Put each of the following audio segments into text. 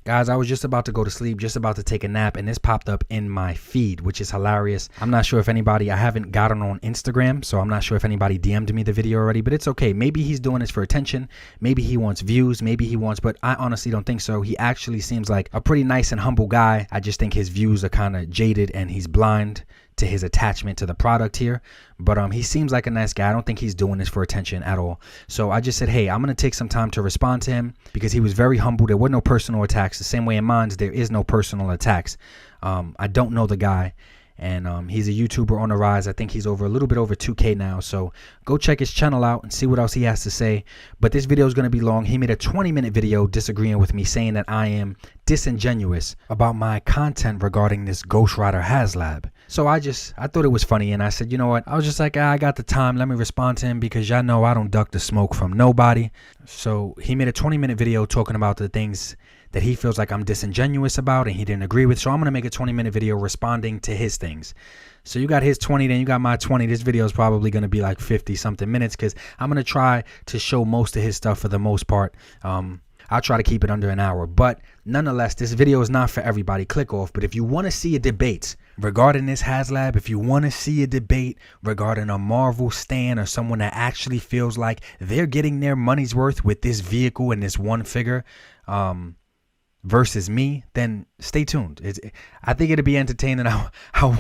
Guys, I was just about to go to sleep, just about to take a nap, and this popped up in my feed, which is hilarious. I'm not sure if anybody, I haven't gotten on Instagram, so I'm not sure if anybody DM'd me the video already, but it's okay. Maybe he's doing this for attention. Maybe he wants views. Maybe he wants, but I honestly don't think so. He actually seems like a pretty nice and humble guy. I just think his views are kind of jaded and he's blind to his attachment to the product here, but he seems like a nice guy. I don't think he's doing this for attention at all. So I just said, hey, I'm gonna take some time to respond to him because he was very humble. There were no personal attacks. The same way in mine, there is no personal attacks. I don't know the guy, and he's a YouTuber on the rise. I think he's over a little bit over 2K now, so go check his channel out and see what else he has to say. But this video is going to be long. He made a 20-minute video disagreeing with me, saying that I am disingenuous about my content regarding this Ghost Rider Haslab. So I thought it was funny, and I said, you know what, I was just like, I got the time, let me respond to him, because y'all know I don't duck the smoke from nobody. So he made a 20-minute video talking about the things that he feels like I'm disingenuous about and he didn't agree with. So I'm going to make a 20-minute video responding to his things. So you got his 20, then you got my 20. This video is probably going to be like 50 something minutes because I'm going to try to show most of his stuff for the most part. I'll try to keep it under an hour, but nonetheless, this video is not for everybody. Click off. But if you want to see a debate regarding this Haslab, if you want to see a debate regarding a Marvel stan or someone that actually feels like they're getting their money's worth with this vehicle and this one figure, versus me, then stay tuned. I think it'll be entertaining. I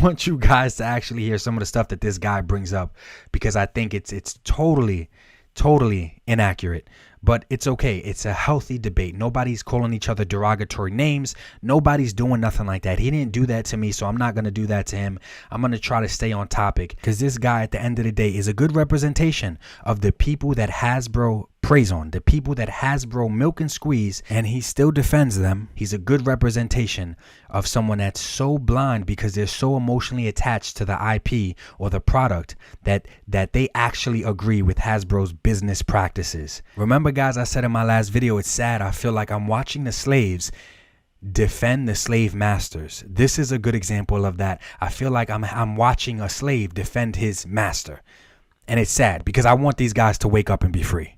want you guys to actually hear some of the stuff that this guy brings up, because I think it's totally inaccurate. But it's okay. It's a healthy debate. Nobody's calling each other derogatory names. Nobody's doing nothing like that. He didn't do that to me, so I'm not going to do that to him. I'm going to try to stay on topic, because this guy at the end of the day is a good representation of the people that Hasbro preys on, the people that Hasbro milk and squeeze, and he still defends them. He's a good representation of someone that's so blind because they're so emotionally attached to the IP or the product that they actually agree with Hasbro's business practices. Remember, guys, I said in my last video, it's sad. I feel like I'm watching the slaves defend the slave masters. This is a good example of that. I feel like I'm watching a slave defend his master, and it's sad because I want these guys to wake up and be free.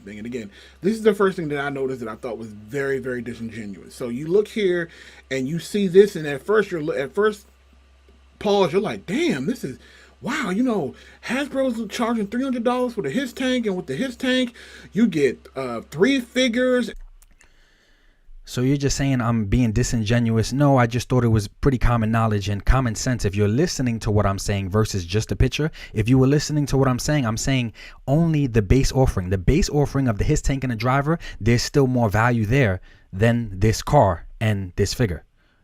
Thing. And again, this is the first thing that I noticed that I thought was very, very disingenuous. So you look here and you see this, and at first pause, you're like, damn, this is, wow, you know, Hasbro's charging $300 for the His tank, and with the His tank you get 3 figures. So you're just saying I'm being disingenuous? No, I just thought it was pretty common knowledge and common sense. If you're listening to what I'm saying versus just a picture, if you were listening to what I'm saying only the base offering of the His tank and the driver, there's still more value there than this car and this figure.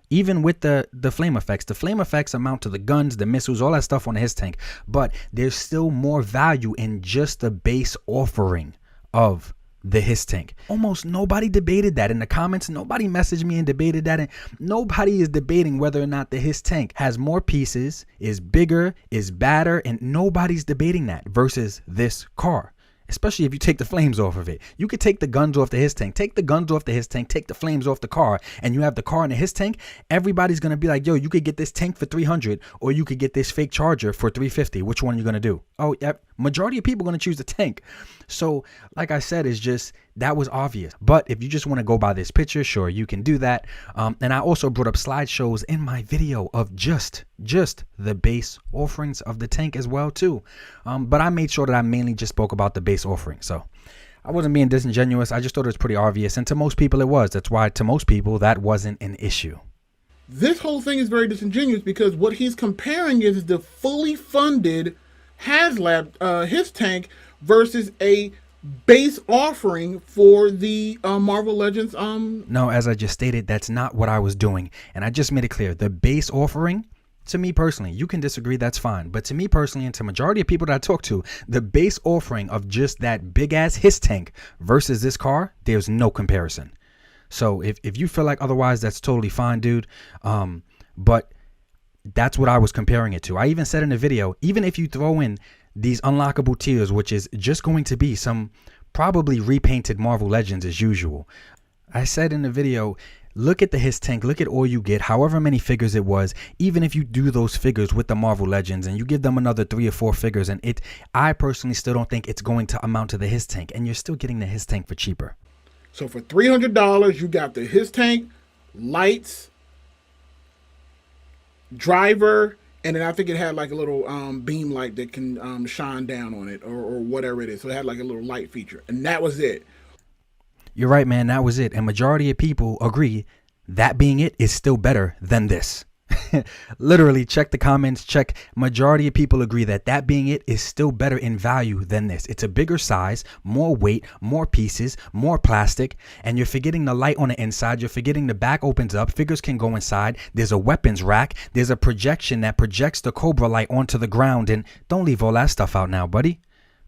Even with the flame effects amount to the guns, the missiles, all that stuff on the His tank, but there's still more value in just the base offering of the His tank. Almost nobody debated that in the comments. Nobody messaged me and debated that, and nobody is debating whether or not the His tank has more pieces, is bigger, is badder, and nobody's debating that versus this car. Especially if you take the flames off of it. You could take the guns off the His tank, take the guns off the His tank, take the flames off the car, and you have the car and the His tank. Everybody's going to be like, yo, you could get this tank for $300, or you could get this fake charger for $350. Which one are you going to do? Oh, yeah, majority of people are going to choose the tank. So like I said, it's just, that was obvious. But if you just want to go by this picture, sure, you can do that. And I also brought up slideshows in my video of just the base offerings of the tank as well too. But I made sure that I mainly just spoke about the base offering. So I wasn't being disingenuous. I just thought it was pretty obvious. And to most people it was. That's why to most people that wasn't an issue. This whole thing is very disingenuous because what he's comparing is the fully funded Haslab His tank versus a base offering for the Marvel Legends. No, as I just stated, that's not what I was doing. And I just made it clear. The base offering, to me personally, you can disagree, that's fine. But to me personally, and to majority of people that I talk to, the base offering of just that big ass His tank versus this car, there's no comparison. So if you feel like otherwise, that's totally fine, dude. But that's what I was comparing it to. I even said in the video, even if you throw in these unlockable tiers, which is just going to be some probably repainted Marvel Legends as usual. I said in the video, Look at the his tank, look at all you get, however many figures it was. Even if you do those figures with the Marvel Legends and you give them another 3 or 4 figures, and I personally still don't think it's going to amount to the his tank, and you're still getting the his tank for cheaper. So for $300, you got the his tank, lights, driver, and then I think it had like a little beam light that can shine down on it or whatever it is. So it had like a little light feature, and that was it. You're right, man. That was it. And majority of people agree that being it is still better than this. Literally, check the comments. Check. Majority of people agree that being it is still better in value than this. It's a bigger size, more weight, more pieces, more plastic. And you're forgetting the light on the inside. You're forgetting the back opens up. Figures can go inside. There's a weapons rack. There's a projection that projects the Cobra light onto the ground. And don't leave all that stuff out now, buddy.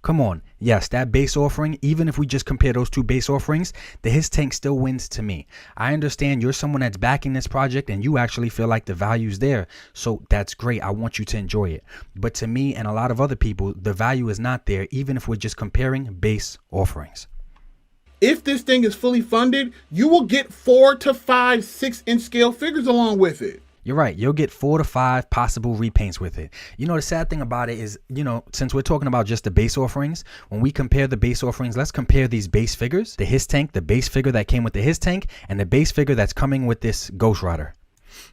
Come on. Yes, that base offering, even if we just compare those 2 base offerings, the his tank still wins to me. I understand you're someone that's backing this project and you actually feel like the value's there. So that's great. I want you to enjoy it. But to me and a lot of other people, the value is not there, even if we're just comparing base offerings. If this thing is fully funded, you will get 4 to 5 6-inch scale figures along with it. You're right. You'll get 4 to 5 possible repaints with it. You know, the sad thing about it is, since we're talking about just the base offerings, when we compare the base offerings, let's compare these base figures, the his tank, the base figure that came with the his tank, and the base figure that's coming with this Ghost Rider.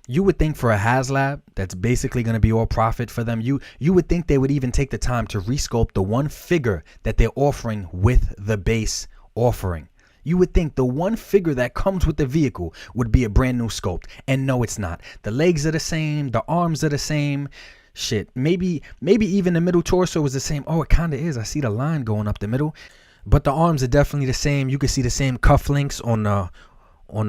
You would think for a Haslab, that's basically going to be all profit for them. You would think they would even take the time to resculpt the one figure that they're offering with the base offering. You would think the one figure that comes with the vehicle would be a brand new sculpt. And no, it's not. The legs are the same. The arms are the same. Shit. Maybe even the middle torso is the same. Oh, it kind of is. I see the line going up the middle. But the arms are definitely the same. You can see the same cufflinks on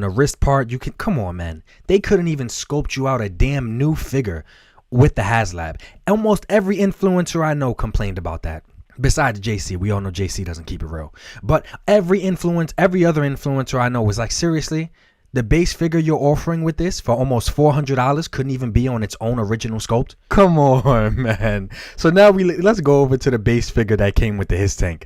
the wrist part. Come on, man. They couldn't even sculpt you out a damn new figure with the Haslab. Almost every influencer I know complained about that. Besides JC, we all know JC doesn't keep it real. But every other influencer I know was like, seriously, the base figure you're offering with this for almost $400 couldn't even be on its own original sculpt? Come on, man. So now let's go over to the base figure that came with the his tank.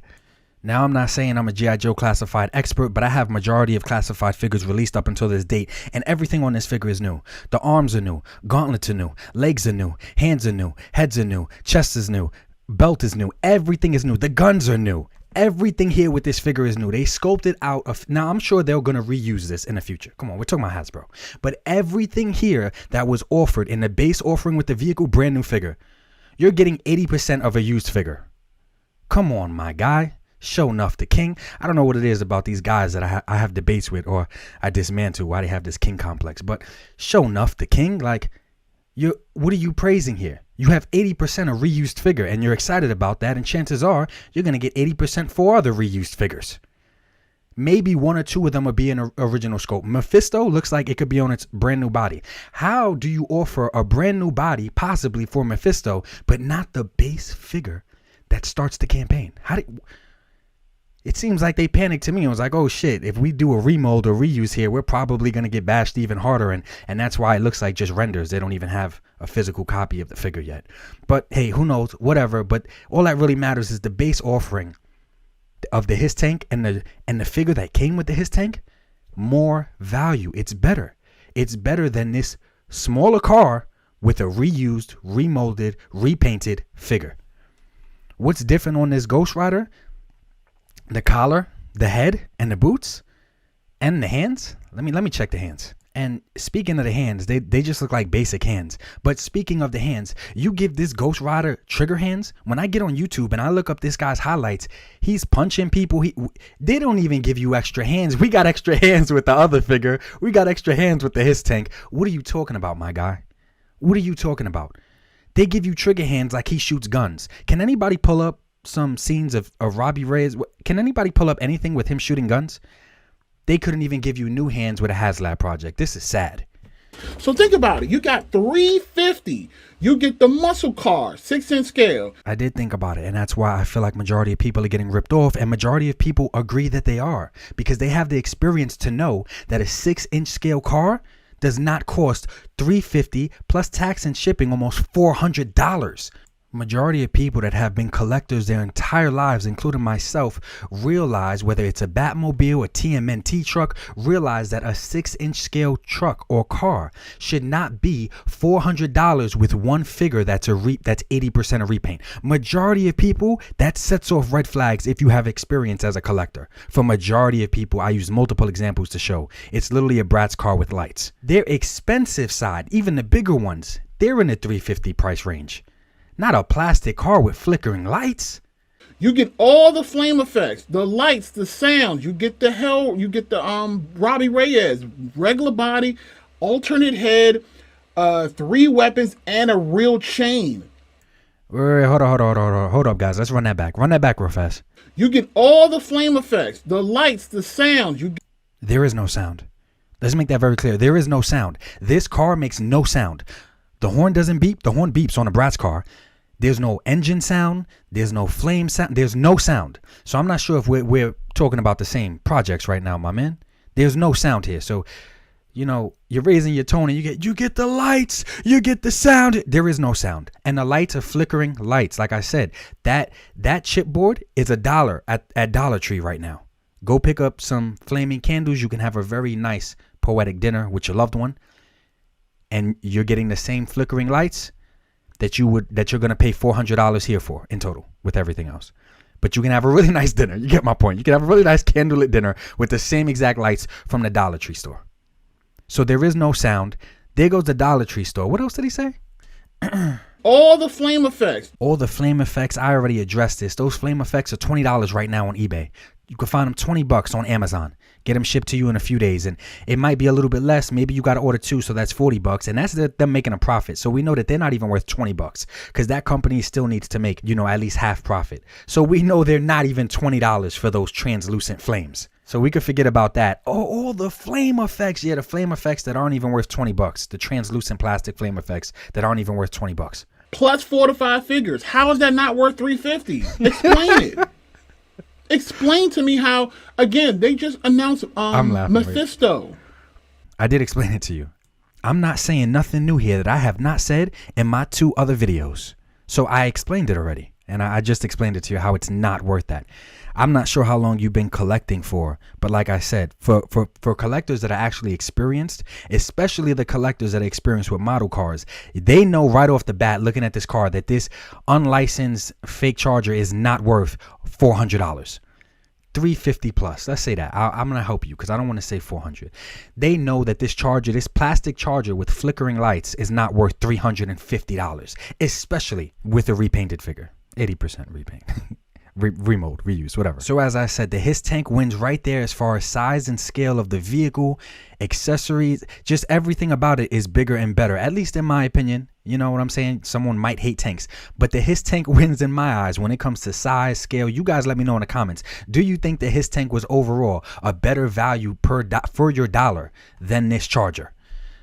Now, I'm not saying I'm a G.I. Joe classified expert, but I have majority of classified figures released up until this date, and everything on this figure is new. The arms are new, gauntlets are new, legs are new, hands are new, heads are new, chest is new, belt is new, everything is new, the guns are new. Everything here with this figure is new. They sculpted out of, now I'm sure they're going to reuse this in the future. Come on, we're talking about Hasbro. But everything here that was offered in the base offering with the vehicle, brand new figure. You're getting 80% of a used figure. Come on, my guy. Show enough the king. I don't know what it is about these guys that I have debates with or I dismantle why they have this king complex. But show enough the king, like, what are you praising here? You have 80% of reused figure and you're excited about that, and chances are you're going to get 80% for other reused figures. Maybe 1 or 2 of them will be an original scope. Mephisto looks like it could be on its brand new body. How do you offer a brand new body possibly for Mephisto but not the base figure that starts the campaign? It seems like they panicked to me and was like, oh shit, if we do a remold or reuse here, we're probably going to get bashed even harder. And that's why it looks like just renders. They don't even have a physical copy of the figure yet. But hey, who knows, whatever. But all that really matters is the base offering of the his tank and the figure that came with the his tank. More value. It's better. It's better than this smaller car with a reused, remolded, repainted figure. What's different on this Ghost Rider? The collar, the head, and the boots, and the hands. Let me check the hands. And speaking of the hands, they just look like basic hands. But speaking of the hands, you give this Ghost Rider trigger hands. When I get on YouTube and I look up this guy's highlights, he's punching people. They don't even give you extra hands. We got extra hands with the other figure. We got extra hands with the his tank. What are you talking about, my guy? What are you talking about? They give you trigger hands like he shoots guns. Can anybody pull up some scenes of Robbie Reyes? Can anybody pull up anything with him shooting guns? They couldn't even give you new hands with a Haslab project. This is sad. So think about it. You got $350. You get the muscle car, 6-inch scale. I did think about it, and that's why I feel like majority of people are getting ripped off, and majority of people agree that they are, because they have the experience to know that a 6-inch scale car does not cost $350 plus tax and shipping almost $400. Majority of people that have been collectors their entire lives, including myself, realize whether it's a Batmobile, a TMNT truck, realize that a 6-inch scale truck or car should not be $400 with one figure that's 80% a repaint. Majority of people, that sets off red flags if you have experience as a collector. For majority of people, I use multiple examples to show. It's literally a Bratz car with lights. Their expensive side, even the bigger ones, they're in the $350 price range. Not a plastic car with flickering lights. You get all the flame effects, the lights, the sounds. You get the Robbie Reyes, regular body, alternate head, 3 weapons, and a real chain. Wait, hold up, guys. Let's run that back. Run that back real fast. You get all the flame effects, the lights, the sounds. There is no sound. Let's make that very clear. There is no sound. This car makes no sound. The horn doesn't beep. The horn beeps on a Bratz car. There's no engine sound. There's no flame sound. There's no sound. So I'm not sure if we're talking about the same projects right now, my man. There's no sound here. So, you're raising your tone and you get the lights. You get the sound. There is no sound. And the lights are flickering lights. Like I said, that chipboard is $1 at Dollar Tree right now. Go pick up some flaming candles. You can have a very nice poetic dinner with your loved one. And you're getting the same flickering lights that you're gonna pay $400 here for in total with everything else. But you can have a really nice dinner. You get my point. You can have a really nice candlelit dinner with the same exact lights from the Dollar Tree store. So there is no sound. There goes the Dollar Tree store. What else did he say? All the flame effects. All the flame effects. I already addressed this. Those flame effects are $20 right now on eBay. You can find them $20 on Amazon. Get them shipped to you in a few days. And it might be a little bit less. Maybe you got to order 2, so that's $40. And that's them making a profit. So we know that they're not even worth $20 because that company still needs to make, at least half profit. So we know they're not even $20 for those translucent flames. So we could forget about that. Oh, all the flame effects. Yeah, the flame effects that aren't even worth $20. The translucent plastic flame effects that aren't even worth $20. Plus 4 to 5 figures. How is that not worth $350? Explain it. Explain to me how, again, they just announced Mephisto. I did explain it to you. I'm not saying nothing new here that I have not said in my 2 other videos. So I explained it already. And I just explained it to you how it's not worth that. I'm not sure how long you've been collecting for, but like I said, for collectors that are actually experienced, especially the collectors that are experienced with model cars, they know right off the bat looking at this car that this unlicensed fake Charger is not worth $400. $350 plus. Let's say that. I'm going to help you because I don't want to say $400. They know that this Charger, this plastic Charger with flickering lights is not worth $350, especially with a repainted figure. 80% repaint. Remold, reuse, whatever. So as I said, the His Tank wins right there as far as size and scale of the vehicle, accessories, just everything about it is bigger and better, at least in my opinion. You know what I'm saying? Someone might hate tanks, but the His Tank wins in my eyes when it comes to size, scale. You guys let me know in the comments. Do you think the His Tank was overall a better value for your dollar than this Charger?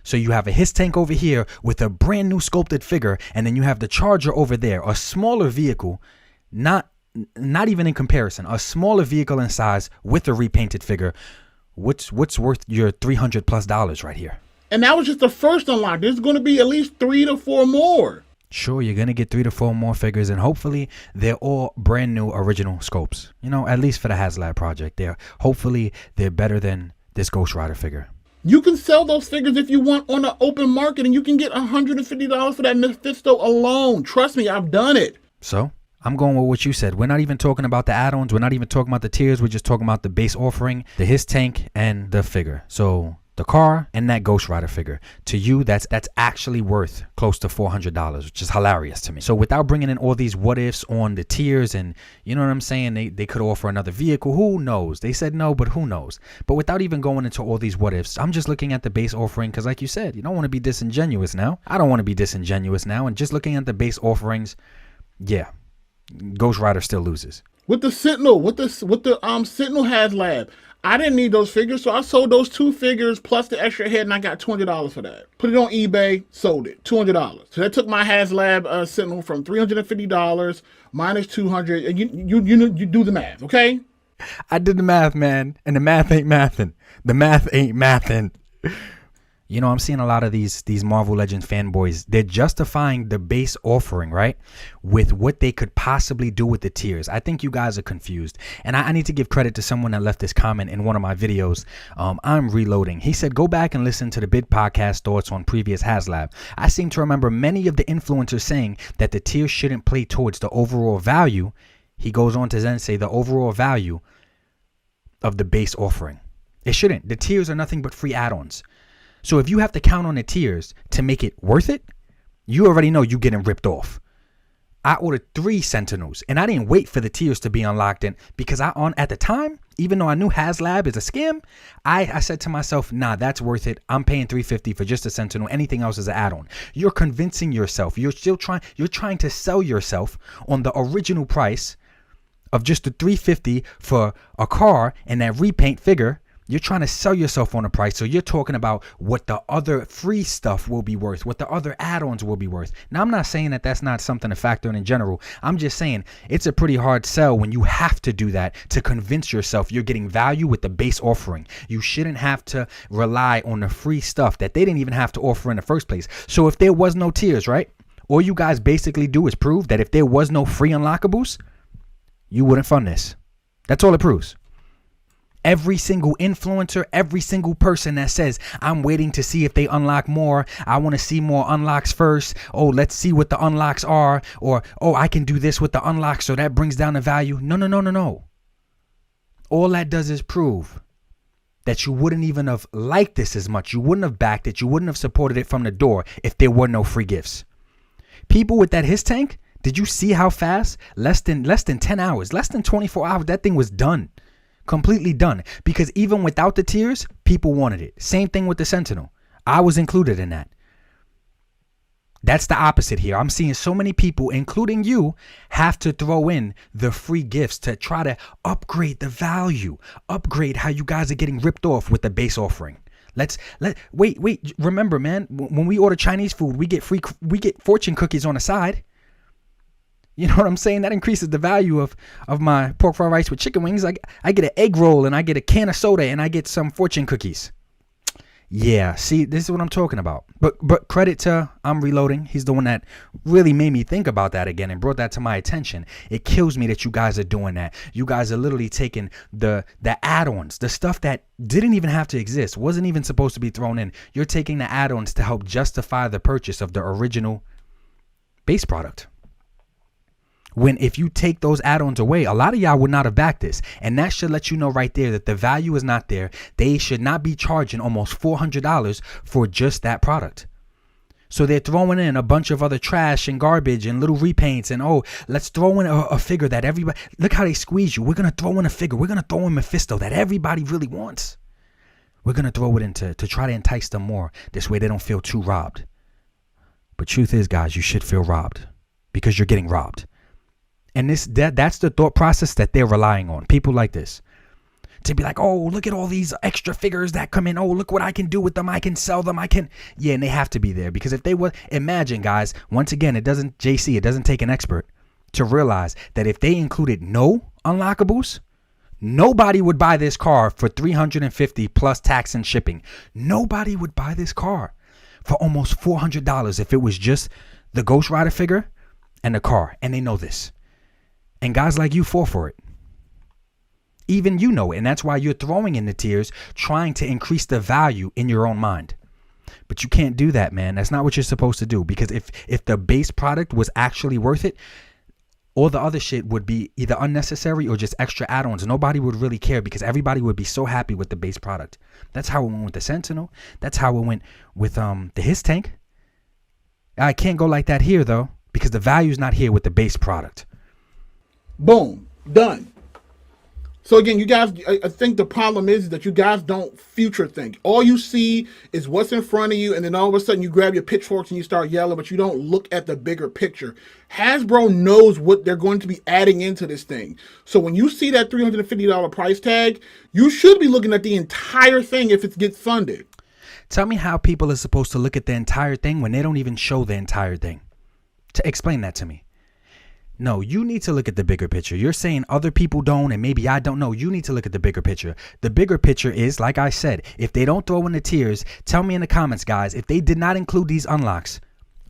So you have a His Tank over here with a brand new sculpted figure, and then you have the Charger over there, a smaller vehicle, not even in comparison, a smaller vehicle in size with a repainted figure. What's worth your $300+ right here? And that was just the first unlock. There's going to be at least 3 to 4 more. Sure, you're going to get 3 to 4 more figures, and hopefully they're all brand new original scopes. At least for the Haslab project. Hopefully they're better than this Ghost Rider figure. You can sell those figures if you want on the open market, and you can get $150 for that Mephisto alone. Trust me, I've done it. So I'm going with what you said. We're not even talking about the add-ons. We're not even talking about the tiers. We're just talking about the base offering, the His Tank, and the figure. So the car and that Ghost Rider figure. To you, that's actually worth close to $400, which is hilarious to me. So without bringing in all these what ifs on the tiers, and you know what I'm saying, they could offer another vehicle. Who knows? They said no, but who knows? But without even going into all these what ifs, I'm just looking at the base offering because, like you said, you don't want to be disingenuous now. I don't want to be disingenuous now. And just looking at the base offerings, yeah, Ghost Rider still loses. With the Sentinel, with the Sentinel Haslab, I didn't need those figures, so I sold those 2 figures plus the extra head, and I got $20 for that. Put it on eBay, sold it, $200. So that took my Haslab Sentinel from $350 minus $200, and you do the math, okay? I did the math, man, and the math ain't mathin'. The math ain't mathin'. You know, I'm seeing a lot of these Marvel Legends fanboys. They're justifying the base offering, right, with what they could possibly do with the tiers. I think you guys are confused. And I need to give credit to someone that left this comment in one of my videos. I'm reloading. He said, go back and listen to the Bid Podcast thoughts on previous Haslab. I seem to remember many of the influencers saying that the tiers shouldn't play towards the overall value. He goes on to then say the overall value of the base offering. It shouldn't. The tiers are nothing but free add-ons. So if you have to count on the tiers to make it worth it, you already know you're getting ripped off. I ordered 3 Sentinels and I didn't wait for the tiers to be unlocked in because at the time, even though I knew Haslab is a scam, I said to myself, nah, that's worth it. I'm paying $350 for just a Sentinel. Anything else is an add-on. You're convincing yourself. You're trying to sell yourself on the original price of just the $350 for a car and that repaint figure. You're trying to sell yourself on a price. So you're talking about what the other free stuff will be worth, what the other add-ons will be worth. Now, I'm not saying that that's not something to factor in general. I'm just saying it's a pretty hard sell when you have to do that to convince yourself you're getting value with the base offering. You shouldn't have to rely on the free stuff that they didn't even have to offer in the first place. So if there was no tiers, right? All you guys basically do is prove that if there was no free unlockables, you wouldn't fund this. That's all it proves. Every single influencer, every single person that says, I'm waiting to see if they unlock more. I want to see more unlocks first. Oh, let's see what the unlocks are. Or, oh, I can do this with the unlocks, so that brings down the value. No. All that does is prove that you wouldn't even have liked this as much. You wouldn't have backed it. You wouldn't have supported it from the door if there were no free gifts. People with that his tank, did you see how fast? Less than 10 hours, less than 24 hours, that thing was done. Completely done. Because even without the tiers, people wanted it. Same thing with the Sentinel. I was included in that. That's the opposite here. I'm seeing so many people, including you, have to throw in the free gifts to try to upgrade the value, upgrade how you guys are getting ripped off with the base offering. Wait. Remember, man, when we order Chinese food, we get fortune cookies on the side. You know what I'm saying? That increases the value of my pork fried rice with chicken wings. I get an egg roll and I get a can of soda and I get some fortune cookies. Yeah, see, this is what I'm talking about. But credit to I'm Reloading. He's the one that really made me think about that again and brought that to my attention. It kills me that you guys are doing that. You guys are literally taking the add-ons, the stuff that didn't even have to exist, wasn't even supposed to be thrown in. You're taking the add-ons to help justify the purchase of the original base product. When if you take those add-ons away, a lot of y'all would not have backed this. And that should let you know right there that the value is not there. They should not be charging almost $400 for just that product. So they're throwing in a bunch of other trash and garbage and little repaints. And, oh, let's throw in a figure that everybody... Look how they squeeze you. We're going to throw in a figure. We're going to throw in Mephisto that everybody really wants. We're going to throw it in to try to entice them more. This way they don't feel too robbed. But truth is, guys, you should feel robbed because you're getting robbed. And that's the thought process that they're relying on. People like this. To be like, oh, look at all these extra figures that come in. Oh, look what I can do with them. I can sell them. Yeah, and they have to be there. Because if they were, imagine, guys, once again, it doesn't take an expert to realize that if they included no unlockables, nobody would buy this car for $350 plus tax and shipping. Nobody would buy this car for almost $400 if it was just the Ghost Rider figure and the car. And they know this. And guys like you fall for it. Even you know it. And that's why you're throwing in the tiers, trying to increase the value in your own mind. But you can't do that, man. That's not what you're supposed to do. Because if the base product was actually worth it, all the other shit would be either unnecessary or just extra add-ons. Nobody would really care because everybody would be so happy with the base product. That's how it went with the Sentinel. That's how it went with the His Tank. I can't go like that here, though, because the value's not here with the base product. Boom. Done. So again, you guys, I think the problem is that you guys don't future think. All you see is what's in front of you, and then all of a sudden you grab your pitchforks and you start yelling, but you don't look at the bigger picture. Hasbro knows what they're going to be adding into this thing. So when you see that $350 price tag, you should be looking at the entire thing if it gets funded. Tell me how people are supposed to look at the entire thing when they don't even show the entire thing. To explain that to me. No, you need to look at the bigger picture. You're saying other people don't and maybe I don't know. You need to look at the bigger picture. The bigger picture is, like I said, if they don't throw in the tiers, tell me in the comments, guys, if they did not include these unlocks,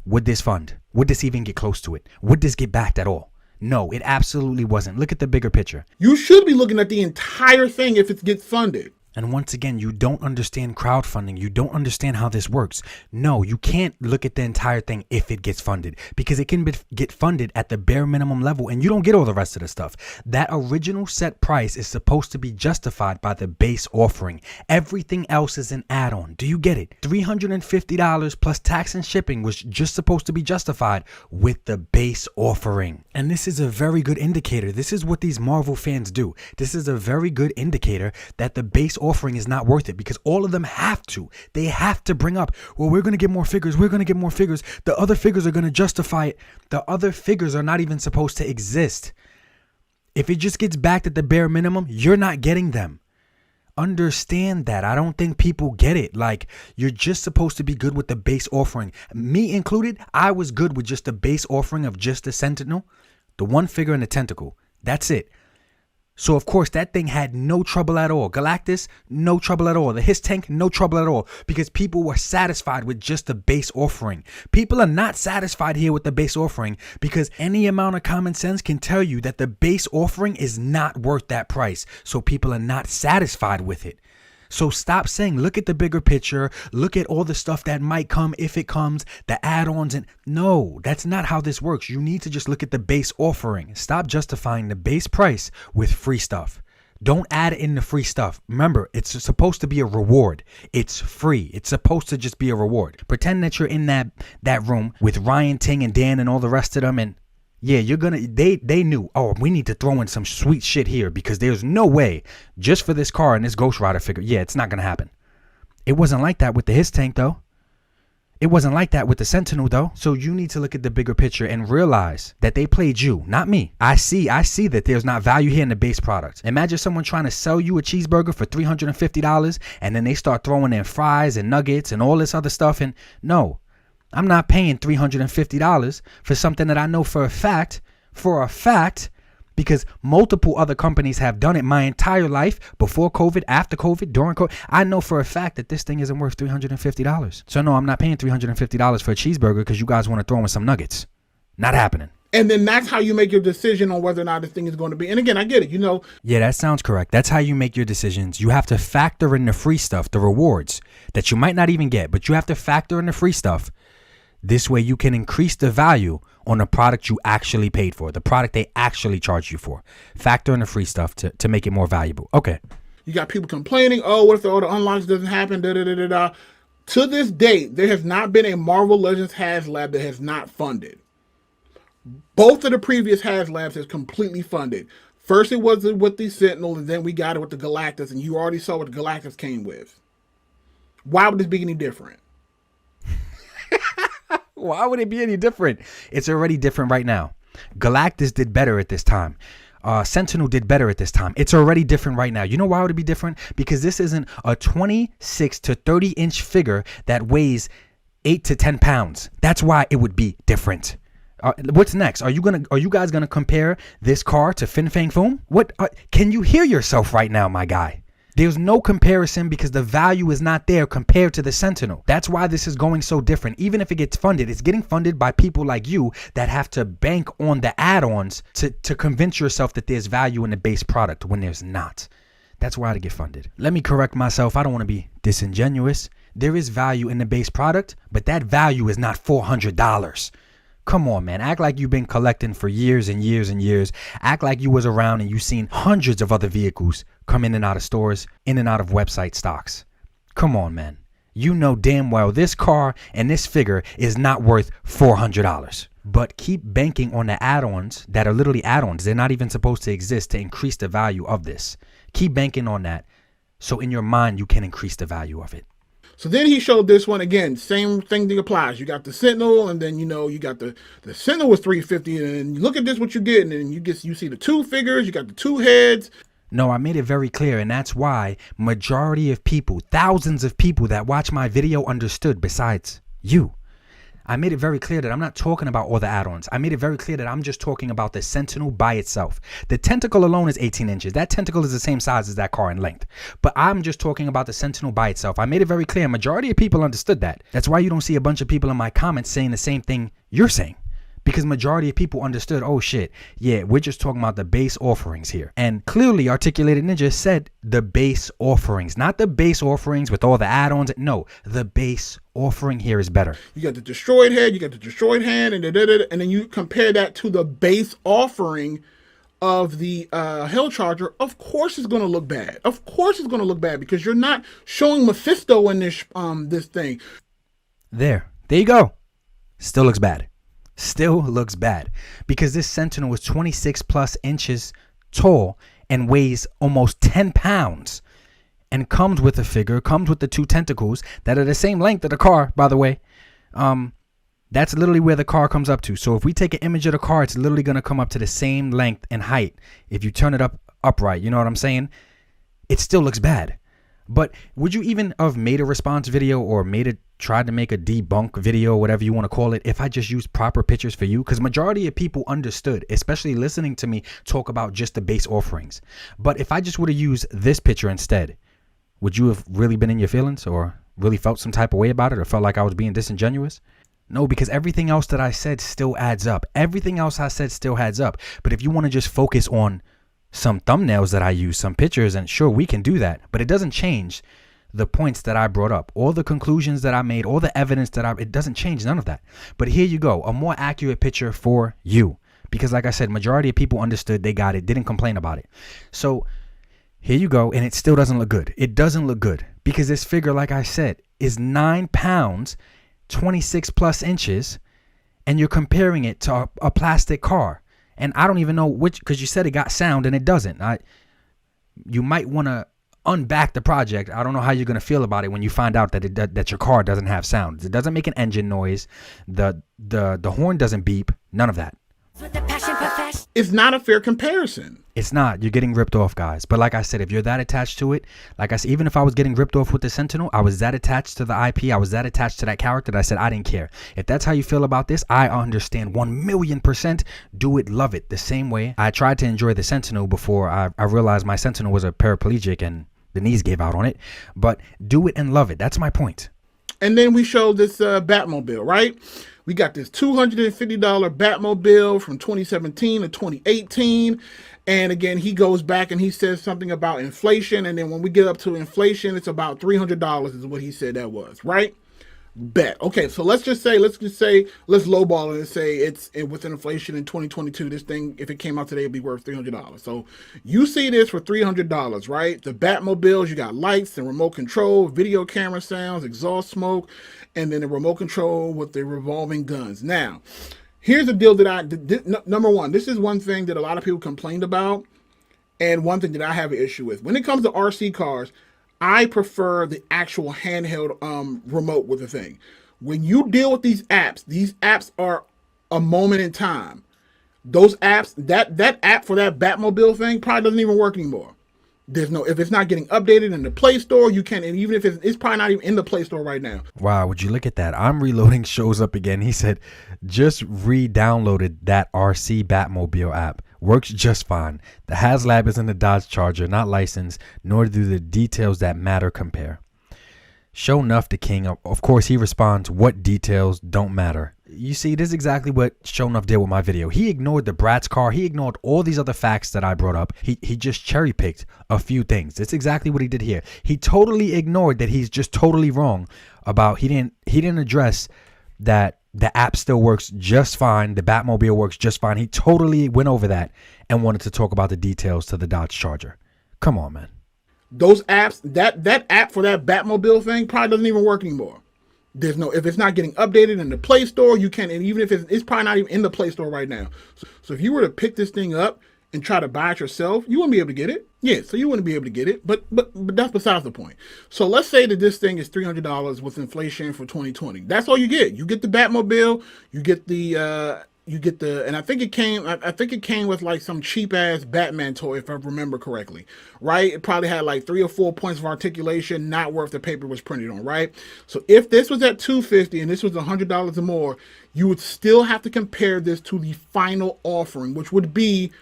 would this fund? Would this even get close to it? Would this get backed at all? No, it absolutely wasn't. Look at the bigger picture. You should be looking at the entire thing if it gets funded. And once again, you don't understand crowdfunding. You don't understand how this works. No, you can't look at the entire thing if it gets funded, because it can get funded at the bare minimum level and you don't get all the rest of the stuff. That original set price is supposed to be justified by the base offering. Everything else is an add-on. Do you get it? $350 plus tax and shipping was just supposed to be justified with the base offering. And this is a very good indicator. This is what these Marvel fans do. This is a very good indicator that the base offering is not worth it, because all of them have to. They have to bring up, well, we're going to get more figures. We're going to get more figures. The other figures are going to justify it. The other figures are not even supposed to exist. If it just gets backed at the bare minimum, you're not getting them. Understand that. I don't think people get it. Like, you're just supposed to be good with the base offering. Me included, I was good with just the base offering of just the Sentinel, the one figure and the tentacle. That's it. So, of course, that thing had no trouble at all. Galactus, no trouble at all. The His Tank, no trouble at all. Because people were satisfied with just the base offering. People are not satisfied here with the base offering because any amount of common sense can tell you that the base offering is not worth that price. So people are not satisfied with it. So stop saying, look at the bigger picture, look at all the stuff that might come if it comes, the add-ons, and no, that's not how this works. You need to just look at the base offering. Stop justifying the base price with free stuff. Don't add in the free stuff. Remember, it's supposed to be a reward. It's free. It's supposed to just be a reward. Pretend that you're in that room with Ryan, Ting, and Dan and all the rest of them, and yeah, they knew, oh, we need to throw in some sweet shit here because there's no way just for this car and this Ghost Rider figure. Yeah, it's not going to happen. It wasn't like that with the His Tank, though. It wasn't like that with the Sentinel, though. So you need to look at the bigger picture and realize that they played you, not me. I see that there's not value here in the base product. Imagine someone trying to sell you a cheeseburger for $350 and then they start throwing in fries and nuggets and all this other stuff. And no. I'm not paying $350 for something that I know for a fact, because multiple other companies have done it my entire life, before COVID, after COVID, during COVID. I know for a fact that this thing isn't worth $350. So no, I'm not paying $350 for a cheeseburger because you guys want to throw in some nuggets. Not happening. And then that's how you make your decision on whether or not this thing is going to be. And again, I get it, you know. Yeah, that sounds correct. That's how you make your decisions. You have to factor in the free stuff, the rewards that you might not even get, but you have to factor in the free stuff. This way you can increase the value on the product you actually paid for, the product they actually charged you for. Factor in the free stuff to make it more valuable. Okay. You got people complaining, oh, what if all the unlocks doesn't happen, da-da-da-da-da. To this date, there has not been a Marvel Legends Haslab that has not funded. Both of the previous Haslabs has completely funded. First it was with the Sentinel, and then we got it with the Galactus, and you already saw what the Galactus came with. Why would this be any different? Why would it be any different? It's already different right now. Galactus did better at this time. Sentinel did better at this time. It's already different right now. You know why would it be different? Because this isn't a 26 to 30 inch figure that weighs 8 to 10 pounds. That's why it would be different. What's next? Are you guys gonna compare this car to Fin Fang Foom? What? Can you hear yourself right now, my guy? There's no comparison because the value is not there compared to the Sentinel. That's why this is going so different. Even if it gets funded, it's getting funded by people like you that have to bank on the add-ons to convince yourself that there's value in the base product when there's not. That's why to get funded. Let me correct myself. I don't want to be disingenuous. There is value in the base product, but that value is not $400. Come on, man. Act like you've been collecting for years and years and years. Act like you was around and you seen hundreds of other vehicles come in and out of stores, in and out of website stocks. Come on, man. You know damn well this car and this figure is not worth $400. But keep banking on the add-ons that are literally add-ons. They're not even supposed to exist to increase the value of this. Keep banking on that so in your mind you can increase the value of it. So then he showed this one again. Same thing that applies. You got the Sentinel, and then you got the Sentinel was $350, and you look at this what you get, and then you see the two figures. You got the two heads. No, I made it very clear, and that's why majority of people, thousands of people that watch my video understood. Besides you, I made it very clear that I'm not talking about all the add-ons. I made it very clear that I'm just talking about the Sentinel by itself. The tentacle alone is 18 inches. That tentacle is the same size as that car in length. But I'm just talking about the Sentinel by itself. I made it very clear. Majority of people understood that. That's why you don't see a bunch of people in my comments saying the same thing you're saying. Because majority of people understood, oh shit, yeah, we're just talking about the base offerings here. And clearly Articulated Ninja said the base offerings, not the base offerings with all the add-ons. No, the base offering here is better. You got the destroyed head, you got the destroyed hand, and then you compare that to the base offering of the Hell Charger. Of course it's going to look bad. Of course it's going to look bad because you're not showing Mephisto in this thing. There you go. Still looks bad. Still looks bad because this Sentinel is 26 plus inches tall and weighs almost 10 pounds and comes with a figure, comes with the two tentacles that are the same length of the car, by the way. That's literally where the car comes up to. So if we take an image of the car, it's literally going to come up to the same length and height. If you turn it upright, you know what I'm saying? It still looks bad. But would you even have made a response video or tried to make a debunk video, whatever you want to call it, if I just used proper pictures for you? Because majority of people understood, especially listening to me talk about just the base offerings. But if I just would have used this picture instead, would you have really been in your feelings or really felt some type of way about it or felt like I was being disingenuous? No, because everything else that I said still adds up. Everything else I said still adds up. But if you want to just focus on some thumbnails that I use, some pictures, and sure, we can do that, but it doesn't change the points that I brought up, all the conclusions that I made, all the evidence that it doesn't change none of that. But here you go, a more accurate picture for you, because like I said, majority of people understood, they got it, didn't complain about it. So here you go, and it still doesn't look good. It doesn't look good because this figure, like I said, is 9 pounds, 26 plus inches, and you're comparing it to a plastic car. And I don't even know which, because you said it got sound and it doesn't. You might want to unback the project. I don't know how you're going to feel about it when you find out that that your car doesn't have sound. It doesn't make an engine noise. The horn doesn't beep. None of that. It's not a fair comparison. It's not. You're getting ripped off, guys. But like I said, if you're that attached to it, like I said, even if I was getting ripped off with the Sentinel, I was that attached to the IP. I was that attached to that character that I said I didn't care. If that's how you feel about this, I understand 1,000,000%. Do it, love it. The same way I tried to enjoy the Sentinel before I realized my Sentinel was a paraplegic and the knees gave out on it. But do it and love it. That's my point. And then we showed this Batmobile, right? We got this $250 Batmobile from 2017 to 2018. And again, he goes back and he says something about inflation. And then when we get up to inflation, it's about $300 is what he said that was, right? Bet. Okay, so let's lowball it and say it's with inflation in 2022, this thing, if it came out today, it'd be worth $300. So you see this for $300, right? The Batmobiles, you got lights and remote control, video camera sounds, exhaust smoke, and then the remote control with the revolving guns. Now, here's the deal that number one, this is one thing that a lot of people complained about, and one thing that I have an issue with. When it comes to RC cars, I prefer the actual handheld remote with the thing. When you deal with these apps are a moment in time. Those apps, that app for that Batmobile thing probably doesn't even work anymore. If it's not getting updated in the Play Store, you can't, and even if it's probably not even in the Play Store right now. Wow, would you look at that? I'm reloading shows up again. He said, just re-downloaded that RC Batmobile app. Works just fine. The Haslab is in the Dodge Charger, not licensed, nor do the details that matter compare. Show enough the king. Of course, he responds, what details don't matter? You see, this is exactly what Show Enough did with my video. He ignored the Bratz car. He ignored all these other facts that I brought up. He just cherry picked a few things. That's exactly what he did here. He totally ignored that he's just totally wrong about, he didn't address that the app still works just fine. The Batmobile works just fine. He totally went over that and wanted to talk about the details to the Dodge Charger. Come on, man. Those apps, that app for that Batmobile thing probably doesn't even work anymore. If it's not getting updated in the Play Store, you can't, and even if it's probably not even in the Play Store right now. So if you were to pick this thing up and try to buy it yourself, you wouldn't be able to get it. Yeah, so you wouldn't be able to get it, but that's besides the point. So let's say that this thing is $300 with inflation for 2020. That's all you get. You get the Batmobile, you get the you get the, and I think it came, I think it came with like some cheap ass Batman toy, if I remember correctly, right? It probably had like 3 or 4 points of articulation, not worth the paper it was printed on, right? So if this was at $250 and this was $100 or more, you would still have to compare this to the final offering, which would be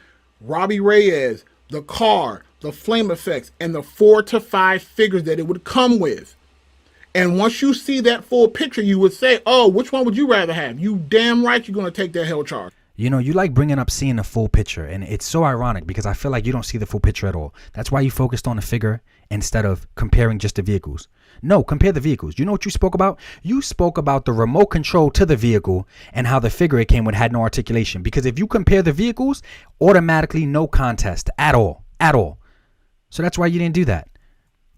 Robbie Reyes, the car, the flame effects, and the 4 to 5 figures that it would come with. And once you see that full picture, you would say, oh, which one would you rather have? You damn right you're going to take that hell charge. You know, you like bringing up seeing the full picture, and it's so ironic because I feel like you don't see the full picture at all. That's why you focused on the figure instead of comparing just the vehicles. No, compare the vehicles. You know what you spoke about? You spoke about the remote control to the vehicle and how the figure it came with had no articulation. Because if you compare the vehicles, automatically no contest at all. At all. So that's why you didn't do that.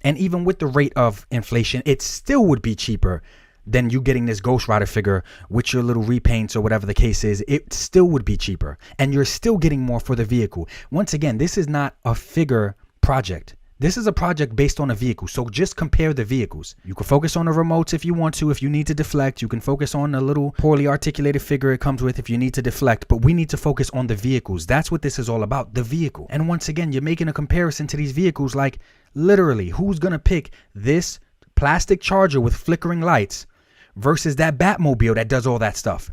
And even with the rate of inflation, it still would be cheaper than you getting this Ghost Rider figure with your little repaints or whatever the case is. It still would be cheaper. And you're still getting more for the vehicle. Once again, this is not a figure project. This is a project based on a vehicle. So just compare the vehicles. You can focus on the remotes if you want to. If you need to deflect, you can focus on the little poorly articulated figure it comes with if you need to deflect. But we need to focus on the vehicles. That's what this is all about, the vehicle. And once again, you're making a comparison to these vehicles like literally who's going to pick this plastic charger with flickering lights versus that Batmobile that does all that stuff.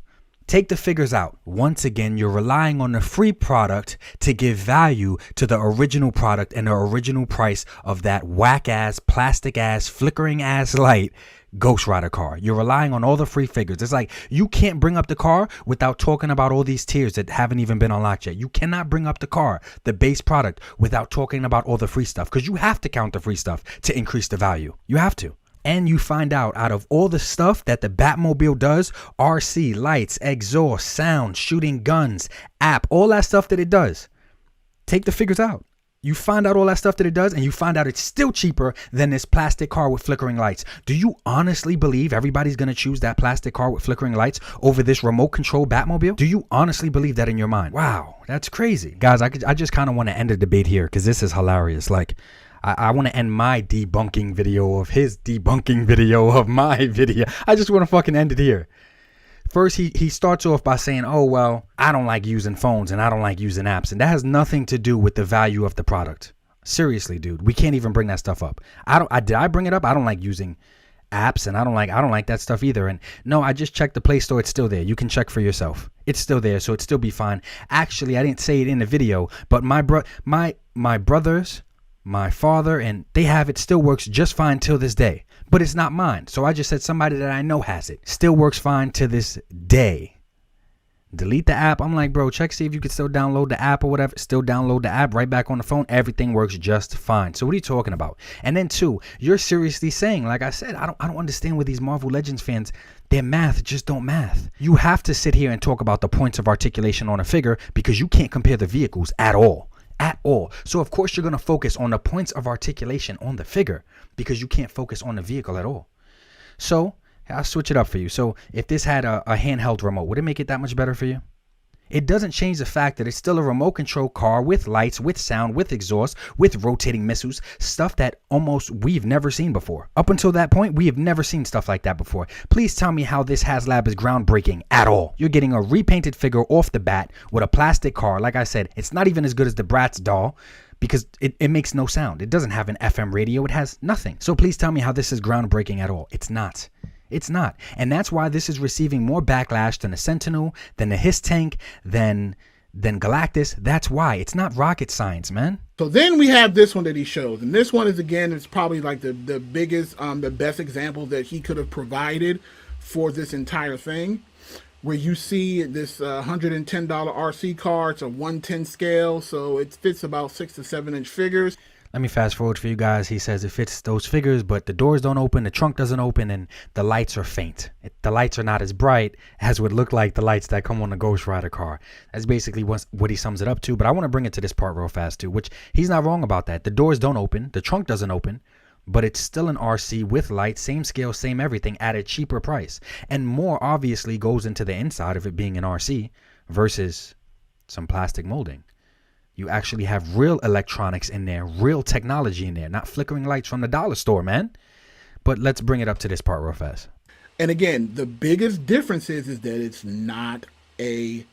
Take the figures out. Once again, you're relying on the free product to give value to the original product and the original price of that whack-ass, plastic-ass, flickering-ass light Ghost Rider car. You're relying on all the free figures. It's like you can't bring up the car without talking about all these tiers that haven't even been unlocked yet. You cannot bring up the car, the base product, without talking about all the free stuff because you have to count the free stuff to increase the value. You have to. And you find out of all the stuff that the Batmobile does, RC, lights, exhaust, sound, shooting guns, app, all that stuff that it does, take the figures out. You find out all that stuff that it does, and you find out it's still cheaper than this plastic car with flickering lights. Do you honestly believe everybody's going to choose that plastic car with flickering lights over this remote control Batmobile? Do you honestly believe that in your mind? Wow, that's crazy. Guys, I just kind of want to end the debate here because this is hilarious. Like, I want to end my debunking video of his debunking video of my video. I just want to fucking end it here. First, he starts off by saying, oh, well, I don't like using phones and I don't like using apps. And that has nothing to do with the value of the product. Seriously, dude, we can't even bring that stuff up. Did I bring it up? I don't like using apps and I don't like that stuff either. And no, I just checked the Play Store. It's still there. You can check for yourself. It's still there. So it'd still be fine. Actually, I didn't say it in the video, but my brothers, my father, and they have it, still works just fine till this day. But it's not mine. So I just said somebody that I know has it. Still works fine to this day. Delete the app. I'm like, bro, check, see if you can still download the app or whatever. Still download the app right back on the phone. Everything works just fine. So what are you talking about? And then two, you're seriously saying, like I said, I don't understand where these Marvel Legends fans, their math just don't math. You have to sit here and talk about the points of articulation on a figure because you can't compare the vehicles at all. At all. So of course you're going to focus on the points of articulation on the figure because you can't focus on the vehicle at all. So I'll switch it up for you. So if this had a handheld remote, would it make it that much better for you? It doesn't change the fact that it's still a remote control car with lights, with sound, with exhaust, with rotating missiles, stuff that almost we've never seen before. Up until that point, we have never seen stuff like that before. Please tell me how this Haslab is groundbreaking at all. You're getting a repainted figure off the bat with a plastic car. Like I said, it's not even as good as the Bratz doll because it makes no sound. It doesn't have an FM radio. It has nothing. So please tell me how this is groundbreaking at all. It's not. It's not. And that's why this is receiving more backlash than the Sentinel, than the Hiss Tank, than Galactus. That's why. It's not rocket science, man. So then we have this one that he shows. And this one is, again, it's probably like the biggest, the best example that he could have provided for this entire thing. Where you see this $110 RC car. It's a 110 scale. So it fits about 6 to 7 inch figures. Let me fast forward for you guys. He says it fits those figures, but the doors don't open, the trunk doesn't open, and the lights are faint. The lights are not as bright as would look like the lights that come on the Ghost Rider car. That's basically what he sums it up to, but I want to bring it to this part real fast too, which he's not wrong about that. The doors don't open, the trunk doesn't open, but it's still an RC with lights, same scale, same everything at a cheaper price. And more obviously goes into the inside of it being an RC versus some plastic molding. You actually have real electronics in there, real technology in there, not flickering lights from the dollar store, man. But let's bring it up to this part real fast. And again, the biggest difference is that it's not a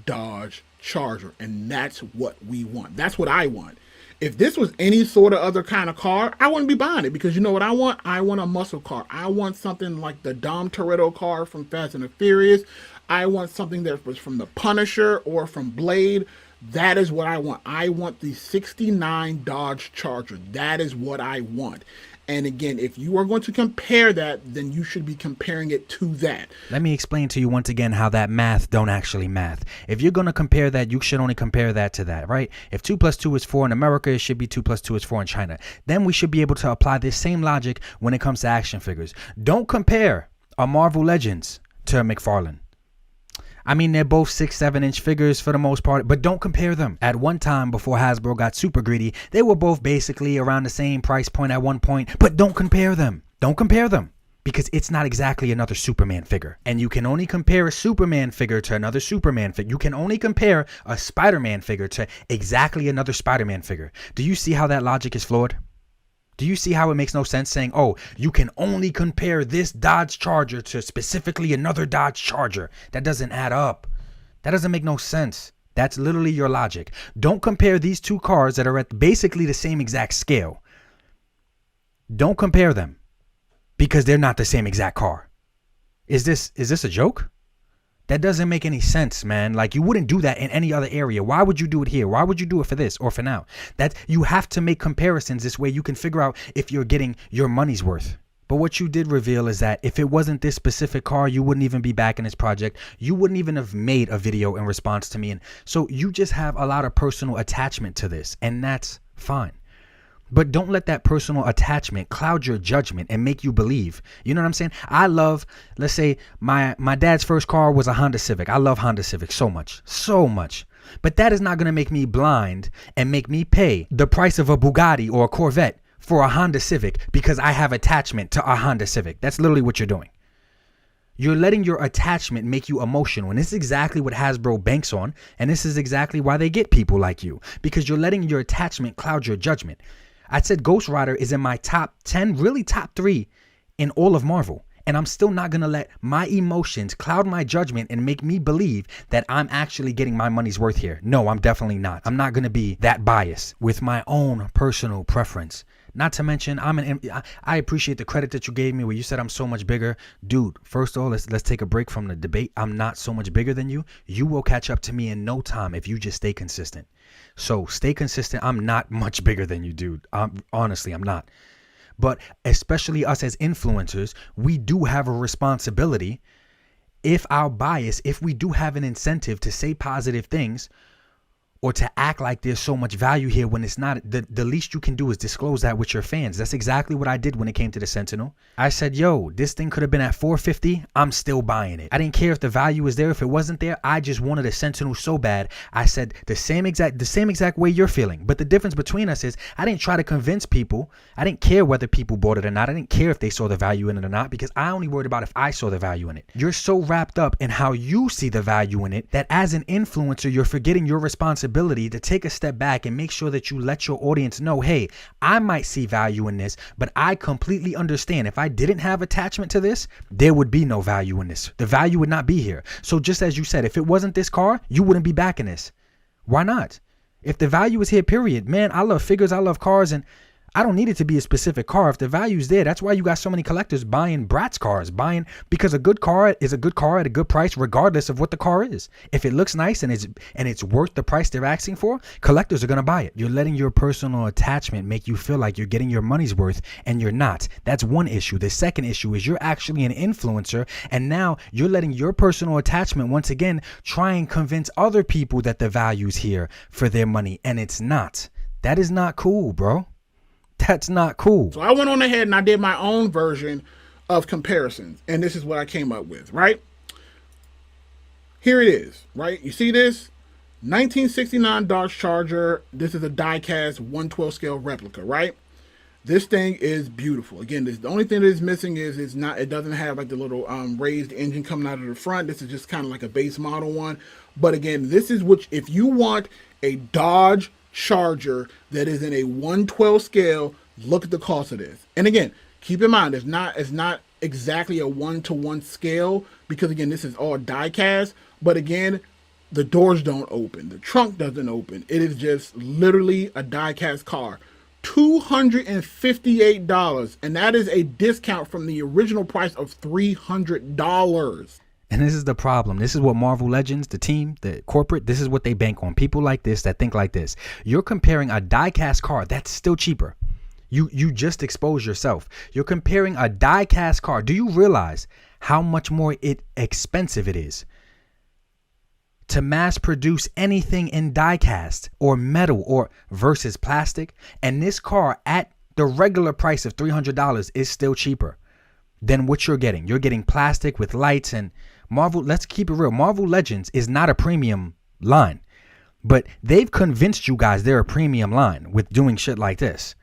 Dodge Charger, and that's what we want. That's what I want. If this was any sort of other kind of car, I wouldn't be buying it, because you know what I want? I want a muscle car. I want something like the Dom Toretto car from Fast and the Furious. I want something that was from the Punisher or from Blade. That is what I want. I want the 69 Dodge Charger. That is what I want. And again, if you are going to compare that, then you should be comparing it to that. Let me explain to you once again how that math don't actually math. If you're going to compare that, you should only compare that to that, right? If 2 plus 2 is 4 in America, it should be 2 plus 2 is 4 in China. Then we should be able to apply this same logic when it comes to action figures. Don't compare a Marvel Legends to a McFarlane. I mean, they're both 6-7 inch figures for the most part, but don't compare them. At one time, before Hasbro got super greedy, they were both basically around the same price point at one point, but don't compare them. Don't compare them, because it's not exactly another Superman figure. And you can only compare a Superman figure to another Superman figure. You can only compare a Spider-Man figure to exactly another Spider-Man figure. Do you see how that logic is flawed? Do you see how it makes no sense saying, oh, you can only compare this Dodge Charger to specifically another Dodge Charger? That doesn't add up. That doesn't make no sense. That's literally your logic. Don't compare these two cars that are at basically the same exact scale. Don't compare them, because they're not the same exact car. Is this a joke? That doesn't make any sense, man. Like, you wouldn't do that in any other area. Why would you do it here? Why would you do it for this or for now? That you have to make comparisons. This way you can figure out if you're getting your money's worth. But what you did reveal is that if it wasn't this specific car, you wouldn't even be back in this project. You wouldn't even have made a video in response to me. And so you just have a lot of personal attachment to this, and that's fine. But don't let that personal attachment cloud your judgment and make you believe. You know what I'm saying? I love, let's say my dad's first car was a Honda Civic. I love Honda Civic so much, so much. But that is not going to make me blind and make me pay the price of a Bugatti or a Corvette for a Honda Civic because I have attachment to a Honda Civic. That's literally what you're doing. You're letting your attachment make you emotional. And this is exactly what Hasbro banks on. And this is exactly why they get people like you, because you're letting your attachment cloud your judgment. I said Ghost Rider is in my top 10, really top 3 in all of Marvel. And I'm still not going to let my emotions cloud my judgment and make me believe that I'm actually getting my money's worth here. No, I'm definitely not. I'm not going to be that biased with my own personal preference. Not to mention, I appreciate the credit that you gave me where you said I'm so much bigger. Dude, first of all, let's take a break from the debate. I'm not so much bigger than you. You will catch up to me in no time if you just stay consistent. So stay consistent. I'm not much bigger than you, dude. Honestly, I'm not. But especially us as influencers, we do have a responsibility. If we do have an incentive to say positive things, or to act like there's so much value here when it's not, the least you can do is disclose that with your fans. That's exactly what I did when it came to the Sentinel. I said, yo, this thing could have been at $450. I'm still buying it. I didn't care if the value was there. If it wasn't there, I just wanted a Sentinel so bad. I said the same exact way you're feeling. But the difference between us is I didn't try to convince people. I didn't care whether people bought it or not. I didn't care if they saw the value in it or not, because I only worried about if I saw the value in it. You're so wrapped up in how you see the value in it that as an influencer, you're forgetting your responsibility to take a step back and make sure that you let your audience know, hey, I might see value in this, but I completely understand if I didn't have attachment to this, there would be no value in this. The value would not be here. So just as you said, if it wasn't this car, you wouldn't be backing this. Why not? If the value is here, period. Man, I love figures, I love cars, and I don't need it to be a specific car. If the value's there, that's why you got so many collectors buying Bratz cars, because a good car is a good car at a good price, regardless of what the car is. If it looks nice and it's worth the price they're asking for, collectors are gonna buy it. You're letting your personal attachment make you feel like you're getting your money's worth, and you're not. That's one issue. The second issue is you're actually an influencer, and now you're letting your personal attachment once again try and convince other people that the value's here for their money, and it's not. That is not cool, bro. That's not cool. So I went on ahead and I did my own version of comparisons. And this is what I came up with, right? Here it is, right? You see this? 1969 Dodge Charger. This is a die-cast 1/12 scale replica, right? This thing is beautiful. Again, the only thing that is missing is it doesn't have like the little raised engine coming out of the front. This is just kind of like a base model one. But again, this is if you want a Dodge Charger that is in a 1/12 scale, look at the cost of this. And again, keep in mind, it's not exactly a 1-to-1 scale, because again, this is all die cast. But again, The doors don't open. The trunk doesn't open. It is just literally a die-cast car. $258, and that is a discount from the original price of $300. And this is the problem. This is what Marvel Legends, the team, the corporate, this is what they bank on. People like this that think like this. You're comparing a die-cast car that's still cheaper. You just expose yourself. You're comparing a die-cast car. Do you realize how much more expensive it is to mass produce anything in die-cast or metal or versus plastic? And this car at the regular price of $300 is still cheaper than what you're getting. You're getting plastic with lights. And Marvel, let's keep it real. Marvel Legends is not a premium line, but they've convinced you guys they're a premium line with doing shit like this.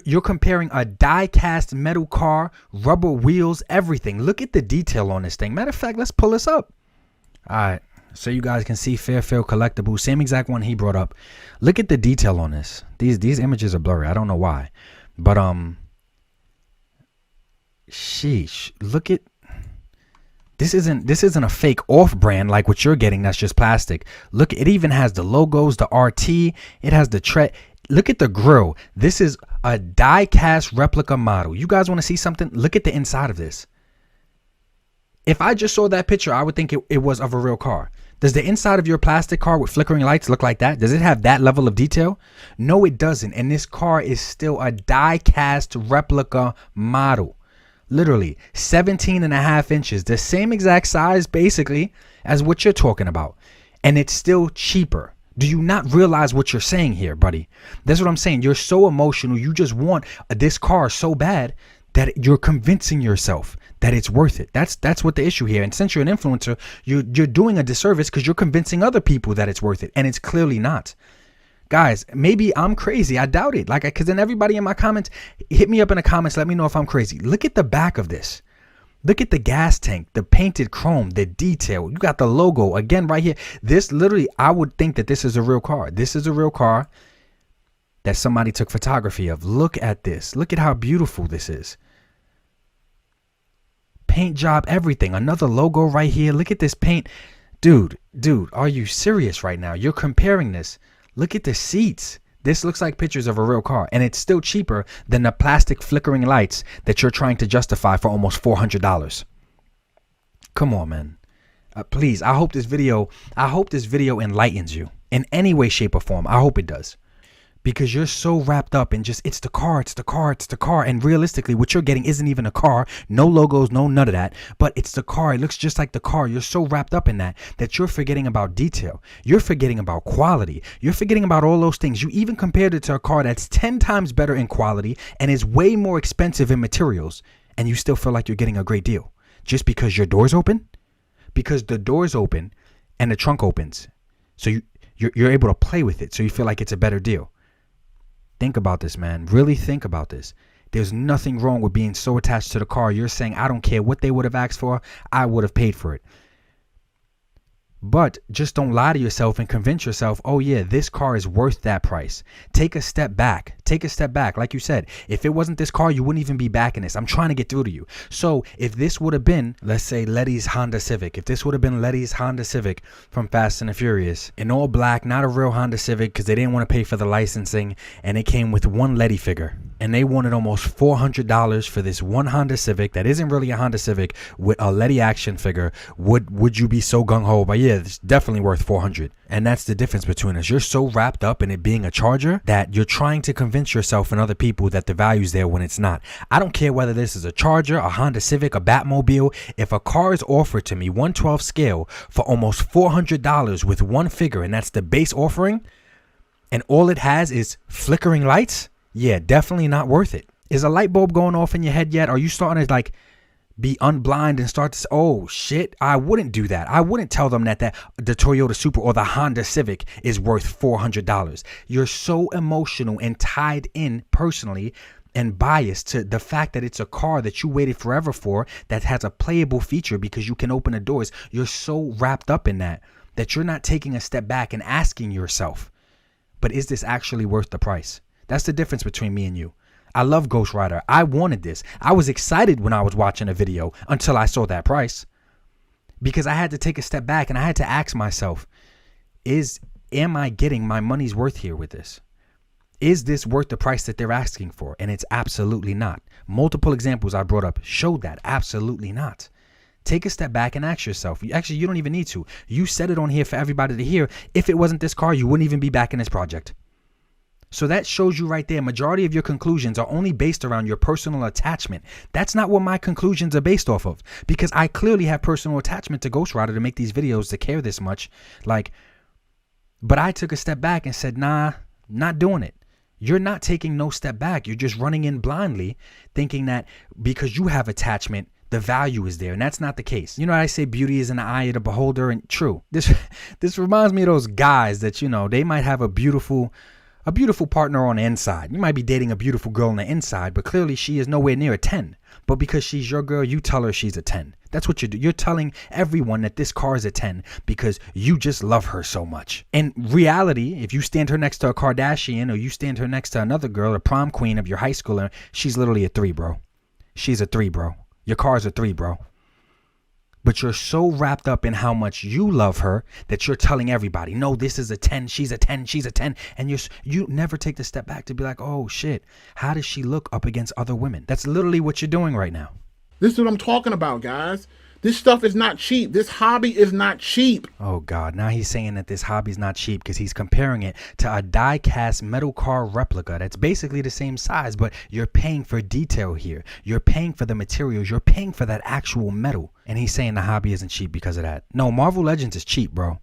You're comparing a die-cast metal car, rubber wheels, everything. Look at the detail on this thing. Matter of fact, let's pull this up. All right, so you guys can see Fairfield Collectibles, same exact one he brought up. Look at the detail on this. These images are blurry. I don't know why, but sheesh. Look at this. Isn't a fake off-brand like what you're getting. That's just plastic. Look, it even has the logos, the RT. It has the tread. Look at the grill. This is a die-cast replica model. You guys want to see something? Look at the inside of this. If I just saw that picture, I would think it was of a real car. Does the inside of your plastic car with flickering lights look like that? Does it have that level of detail? No, it doesn't. And this car is still a die-cast replica model. Literally 17.5 inches. The same exact size, basically, as what you're talking about. And it's still cheaper. Do you not realize what you're saying here, buddy? That's what I'm saying. You're so emotional. You just want this car so bad that you're convincing yourself that it's worth it. That's what the issue here. And since you're an influencer, you're doing a disservice because you're convincing other people that it's worth it. And it's clearly not. Guys, maybe I'm crazy. I doubt it. Because then everybody in my comments, hit me up in the comments. Let me know if I'm crazy. Look at the back of this. Look at the gas tank, the painted chrome, the detail. You got the logo again right here. This literally, I would think that this is a real car. This is a real car that somebody took photography of. Look at this. Look at how beautiful this is. Paint job, everything. Another logo right here. Look at this paint. Dude, are you serious right now? You're comparing this. Look at the seats. This looks like pictures of a real car, and it's still cheaper than the plastic flickering lights that you're trying to justify for almost $400. Come on, man. Please, I hope this video enlightens you in any way, shape, or form. I hope it does. Because you're so wrapped up in just, it's the car. And realistically, what you're getting isn't even a car. No logos, no none of that. But it's the car. It looks just like the car. You're so wrapped up in that you're forgetting about detail. You're forgetting about quality. You're forgetting about all those things. You even compared it to a car that's 10 times better in quality and is way more expensive in materials. And you still feel like you're getting a great deal. Just because your door's open? Because the door's open and the trunk opens. So you're able to play with it. So you feel like it's a better deal. Think about this, man. Really think about this. There's nothing wrong with being so attached to the car. You're saying, I don't care what they would have asked for. I would have paid for it. But just don't lie to yourself and convince yourself, oh yeah, this car is worth that price. Take a step back. Take a step back. Like you said, if it wasn't this car, you wouldn't even be backing this. I'm trying to get through to you. So if this would have been, let's say, Letty's Honda Civic. If this would have been Letty's Honda Civic from Fast and the Furious, in all black, not a real Honda Civic because they didn't want to pay for the licensing, and it came with one Letty figure. And they wanted almost $400 for this one Honda Civic that isn't really a Honda Civic with a Letty action figure. Would you be so gung-ho? But yeah, it's definitely worth $400. And that's the difference between us. You're so wrapped up in it being a Charger that you're trying to convince yourself and other people that the value's there when it's not. I don't care whether this is a Charger, a Honda Civic, a Batmobile. If a car is offered to me 1/12 scale for almost $400 with one figure, and that's the base offering, and all it has is flickering lights, yeah, definitely not worth it. Is a light bulb going off in your head yet? Are you starting to be unblind and start to say, oh shit, I wouldn't do that. I wouldn't tell them that the Toyota Supra or the Honda Civic is worth $400. You're so emotional and tied in personally and biased to the fact that it's a car that you waited forever for that has a playable feature because you can open the doors. You're so wrapped up in that you're not taking a step back and asking yourself, but is this actually worth the price? That's the difference between me and you. I love Ghost Rider. I wanted this. I was excited when I was watching a video until I saw that price. because I had to take a step back and I had to ask myself, am I getting my money's worth here with this? Is this worth the price that they're asking for? And it's absolutely not. Multiple examples I brought up showed that absolutely not. Take a step back and ask yourself. Actually, you don't even need to. You said it on here for everybody to hear. If it wasn't this car, you wouldn't even be back in this project. So that shows you right there, majority of your conclusions are only based around your personal attachment. That's not what my conclusions are based off of, because I clearly have personal attachment to Ghost Rider to make these videos, to care this much. But I took a step back and said, nah, not doing it. You're not taking no step back. You're just running in blindly, thinking that because you have attachment, the value is there. And that's not the case. You know, I say beauty is in the eye of the beholder. And true, this reminds me of those guys that, you know, they might have a beautiful partner on the inside. You might be dating a beautiful girl on the inside, but clearly she is nowhere near a 10. But because she's your girl, you tell her she's a 10. That's what you do. You're telling everyone that this car is a 10 because you just love her so much. In reality, if you stand her next to a Kardashian, or you stand her next to another girl, a prom queen of your high schooler, she's literally a 3, bro. She's a 3, bro. Your car's a 3, bro. But you're so wrapped up in how much you love her that you're telling everybody, no, this is a 10, she's a 10, she's a 10. And you never take the step back to be like, oh shit, how does she look up against other women? That's literally what you're doing right now. This is what I'm talking about, guys. This stuff is not cheap. This hobby is not cheap. Oh God, now he's saying that this hobby's not cheap because he's comparing it to a die-cast metal car replica that's basically the same size, but you're paying for detail here. You're paying for the materials. You're paying for that actual metal. And he's saying the hobby isn't cheap because of that. No, Marvel Legends is cheap, bro.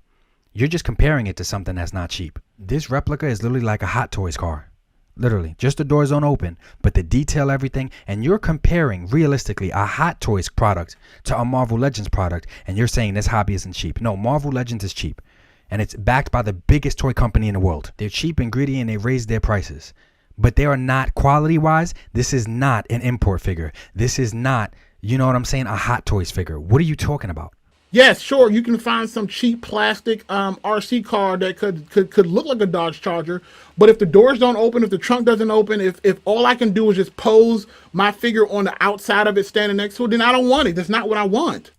You're just comparing it to something that's not cheap. This replica is literally like a Hot Toys car. Literally, just the doors don't open, but the detail, everything, and you're comparing realistically a Hot Toys product to a Marvel Legends product, and you're saying this hobby isn't cheap. No, Marvel Legends is cheap, and it's backed by the biggest toy company in the world. They're cheap and greedy, and they raise their prices, but they are not quality-wise. This is not an import figure. This is not, you know what I'm saying, a Hot Toys figure. What are you talking about? Yes, sure, you can find some cheap plastic RC car that could look like a Dodge Charger, but if the doors don't open, if the trunk doesn't open, if all I can do is just pose my figure on the outside of it standing next to it, then I don't want it. That's not what I want.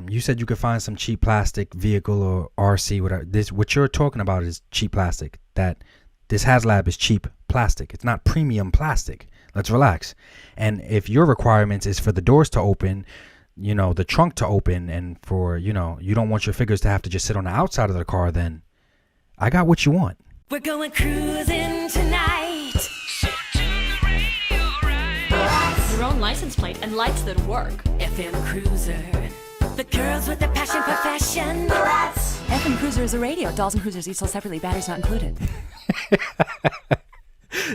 You said you could find some cheap plastic vehicle or RC, whatever. What you're talking about is cheap plastic. That this Haslab is cheap plastic. It's not premium plastic. Let's relax. And if your requirements is for the doors to open, you know, the trunk to open, and for, you know, you don't want your figures to have to just sit on the outside of the car, then I got what you want. We're going cruising tonight. Your own license plate and lights that work. FM Cruiser. The girls with the passion profession. FM Cruiser is a radio. Dolls and Cruisers each sold separately. Batteries not included.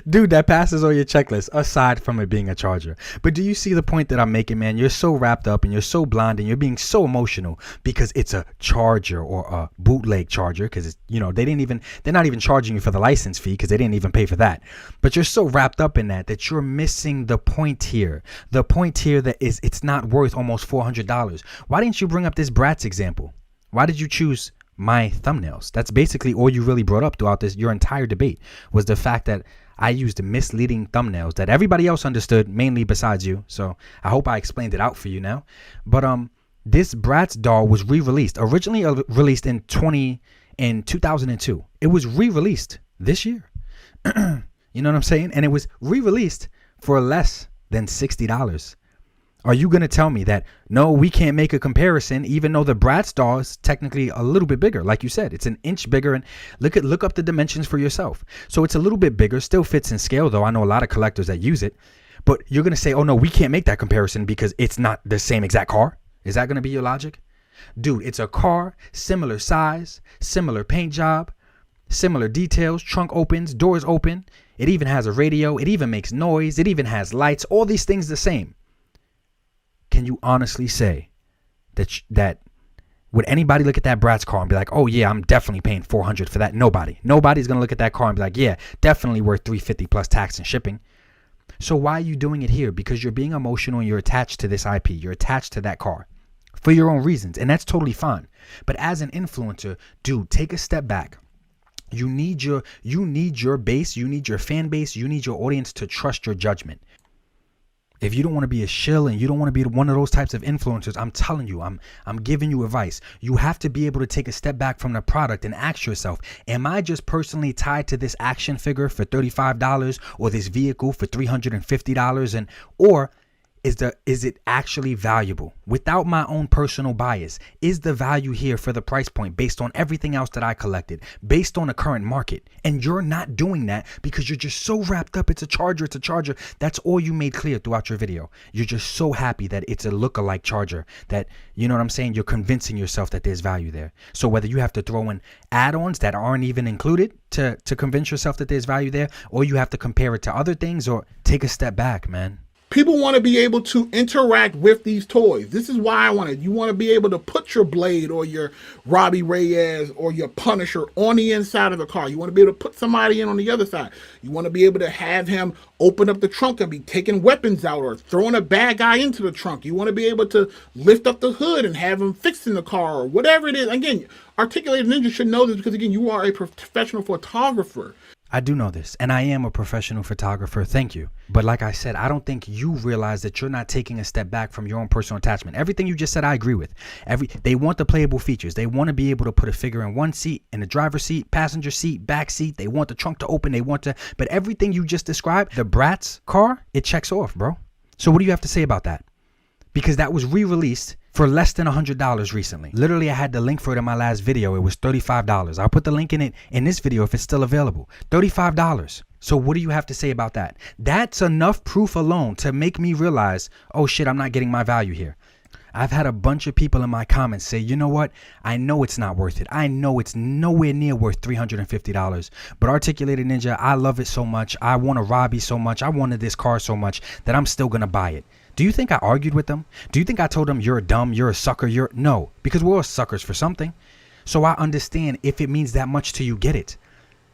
Dude, that passes all your checklists aside from it being a Charger. But do you see the point that I'm making, man? You're so wrapped up and you're so blind and you're being so emotional because it's a Charger or a bootleg Charger, because it's, you know, they're not even charging you for the license fee because they didn't even pay for that. But you're so wrapped up in that you're missing the point here. The point here that is it's not worth almost $400. Why didn't you bring up this Bratz example? Why did you choose my thumbnails? That's basically all you really brought up throughout your entire debate, was the fact that I used misleading thumbnails that everybody else understood, mainly besides you. So I hope I explained it out for you now. But this Bratz doll was re-released, originally released in 2002. It was re-released this year. You know what I'm saying? And it was re-released for less than $60. Are you going to tell me that, no, we can't make a comparison, even though the Bratz doll is technically a little bit bigger? Like you said, it's an inch bigger, and look up the dimensions for yourself. So it's a little bit bigger, still fits in scale, though. I know a lot of collectors that use it, but you're going to say, oh no, we can't make that comparison because it's not the same exact car. Is that going to be your logic? Dude, it's a car, similar size, similar paint job, similar details, trunk opens, doors open. It even has a radio. It even makes noise. It even has lights. All these things the same. Can you honestly say that would anybody look at that Bratz car and be like, oh yeah, I'm definitely paying $400 for that? Nobody's gonna look at that car and be like, yeah, definitely worth $350 plus tax and shipping. So why are you doing it here? Because you're being emotional and you're attached to this IP. You're attached to that car for your own reasons, and that's totally fine. But as an influencer, dude, take a step back. You need your base, you need your fan base, you need your audience to trust your judgment. If you don't want to be a shill and you don't want to be one of those types of influencers, I'm telling you, I'm giving you advice. You have to be able to take a step back from the product and ask yourself, am I just personally tied to this action figure for $35 or this vehicle for $350 or is it actually valuable? Without my own personal bias, is the value here for the price point based on everything else that I collected, based on the current market? And you're not doing that because you're just so wrapped up. It's a charger. It's a charger. That's all you made clear throughout your video. You're just so happy that it's a lookalike charger that, you know what I'm saying? You're convincing yourself that there's value there. So whether you have to throw in add-ons that aren't even included to convince yourself that there's value there, or you have to compare it to other things, or take a step back, man. People want to be able to interact with these toys. This is why I wanted. You want to be able to put your Blade or your Robbie Reyes or your Punisher on the inside of the car. You want to be able to put somebody in on the other side. You want to be able to have him open up the trunk and be taking weapons out or throwing a bad guy into the trunk. You want to be able to lift up the hood and have him fixing the car or whatever it is. Again, Articulated Ninja should know this because, again, you are a professional photographer. I do know this, and I am a professional photographer. Thank you. But like I said, I don't think you realize that you're not taking a step back from your own personal attachment. Everything you just said, I agree with. They want the playable features. They want to be able to put a figure in one seat, in the driver's seat, passenger seat, back seat. They want the trunk to open. But everything you just described, the Bratz car, it checks off, bro. So what do you have to say about that? Because that was re-released for less than $100 recently. Literally, I had the link for it in my last video. It was $35. I'll put the link in it in this video if it's still available. $35. So what do you have to say about that? That's enough proof alone to make me realize, oh shit, I'm not getting my value here. I've had a bunch of people in my comments say, you know what? I know it's not worth it. I know it's nowhere near worth $350. But Articulated Ninja, I love it so much. I want a Robbie so much. I wanted this car so much that I'm still going to buy it. Do you think I argued with them? Do you think I told them you're dumb, you're a sucker, no, because we're all suckers for something. So I understand if it means that much to you, get it.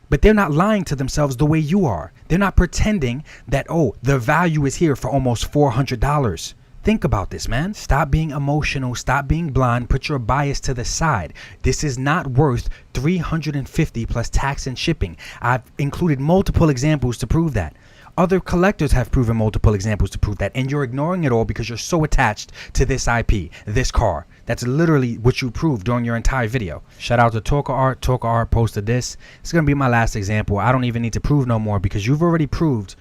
But they're not lying to themselves the way you are. They're not pretending that, oh, the value is here for almost $400. Think about this, man. Stop being emotional. Stop being blind. Put your bias to the side. This is not worth $350 plus tax and shipping. I've included multiple examples to prove that. Other collectors have proven multiple examples to prove that, and you're ignoring it all because you're so attached to this IP, this car. That's literally what you proved during your entire video. Shout out to Talker Art. Talker Art posted this. It's going to be my last example. I don't even need to prove no more because you've already proved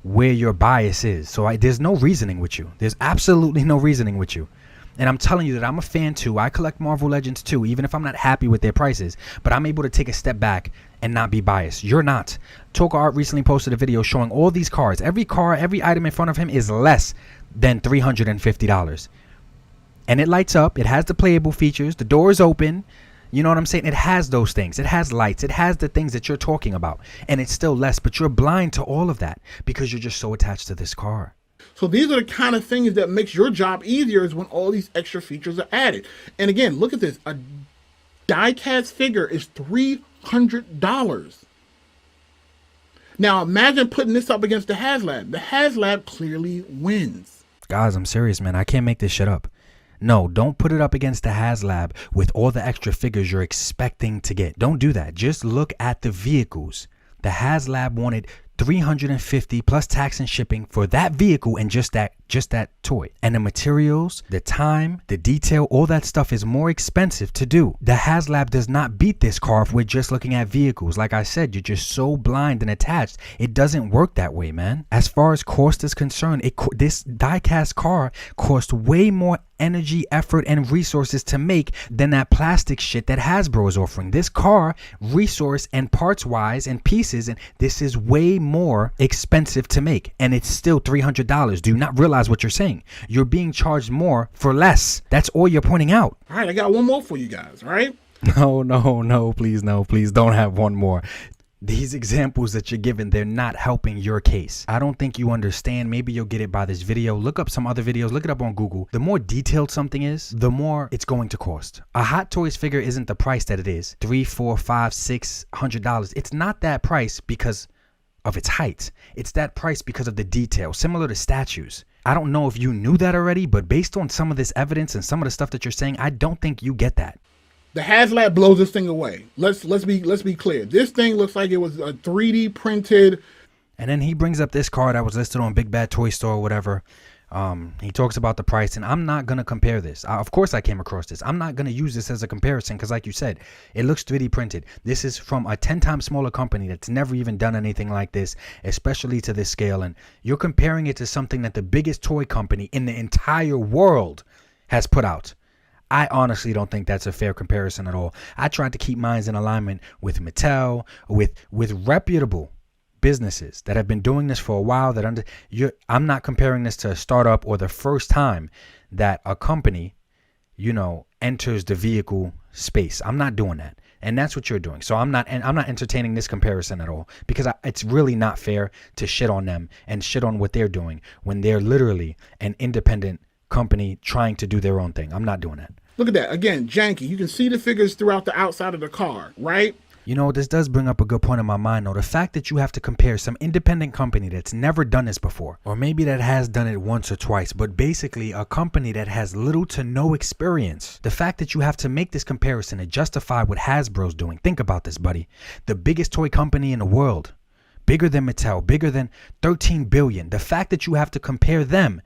where your bias is. So there's no reasoning with you. There's absolutely no reasoning with you. And I'm telling you that I'm a fan too. I collect Marvel Legends too, even if I'm not happy with their prices. But I'm able to take a step back and not be biased. You're not. Talker Art recently posted a video showing all these cars. Every car, every item in front of him is less than $350. And it lights up. It has the playable features. The door is open. You know what I'm saying? It has those things. It has lights. It has the things that you're talking about. And it's still less. But you're blind to all of that because you're just so attached to this car. So these are the kind of things that makes your job easier is when all these extra features are added. And again, look at this. A die-cast figure is $300. Now imagine putting this up against the Haslab. The Haslab clearly wins. Guys, I'm serious, man. I can't make this shit up. No, don't put it up against the Haslab with all the extra figures you're expecting to get. Don't do that. Just look at the vehicles. The Haslab wanted $350 plus tax and shipping for that vehicle and just that toy. And the materials, the time, the detail, all that stuff is more expensive to do. The Haslab does not beat this car if we're just looking at vehicles. Like I said, you're just so blind and attached. It doesn't work that way, man. As far as cost is concerned, this die-cast car cost way more energy, effort, and resources to make than that plastic shit that Hasbro is offering. This car, resource and parts wise and pieces, and this is way more expensive to make, and it's still $300. Do you not realize what you're saying? You're being charged more for less. That's all you're pointing out. All right, I got one more for you guys, all right? No, please don't have one more. These examples that you're giving, they're not helping your case. I don't think you understand. Maybe you'll get it by this video. Look up some other videos. Look it up on Google. The more detailed something is, the more it's going to cost. A Hot Toys figure isn't the price that it is. $300, $400, $500, $600. It's not that price because of its height. It's that price because of the detail, similar to statues. I don't know if you knew that already, but based on some of this evidence and some of the stuff that you're saying, I don't think you get that. The Haslab blows this thing away. Let's be clear. This thing looks like it was a 3D printed And then he brings up this car that was listed on Big Bad Toy Store or whatever. He talks about the price, and I'm not going to compare this. Of course I came across this. I'm not going to use this as a comparison because, like you said, it looks 3D printed. This is from a 10 times smaller company that's never even done anything like this, especially to this scale. And you're comparing it to something that the biggest toy company in the entire world has put out. I honestly don't think that's a fair comparison at all. I tried to keep mine in alignment with Mattel, with reputable businesses that have been doing this for a while. I'm not comparing this to a startup or the first time that a company, enters the vehicle space. I'm not doing that, and that's what you're doing. So I'm not entertaining this comparison at all because it's really not fair to shit on them and shit on what they're doing when they're literally an independent company trying to do their own thing. I'm not doing that. Look at that again, janky. You can see the figures throughout the outside of the car, right? This does bring up a good point in my mind, though. The fact that you have to compare some independent company that's never done this before, or maybe that has done it once or twice, but basically a company that has little to no experience. The fact that you have to make this comparison to justify what Hasbro's doing. Think about this, buddy. The biggest toy company in the world, bigger than Mattel, bigger than 13 billion. The fact that you have to compare them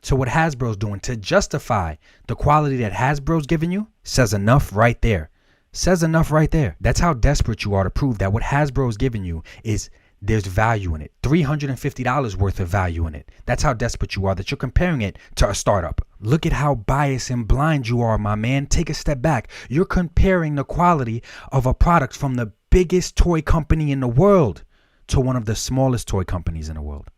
to what Hasbro's doing to justify the quality that Hasbro's giving you says enough right there. Says enough right there. That's how desperate you are to prove that what Hasbro's giving you is there's value in it. $350 worth of value in it. That's how desperate you are that you're comparing it to a startup. Look at how biased and blind you are, my man. Take a step back. You're comparing the quality of a product from the biggest toy company in the world to one of the smallest toy companies in the world.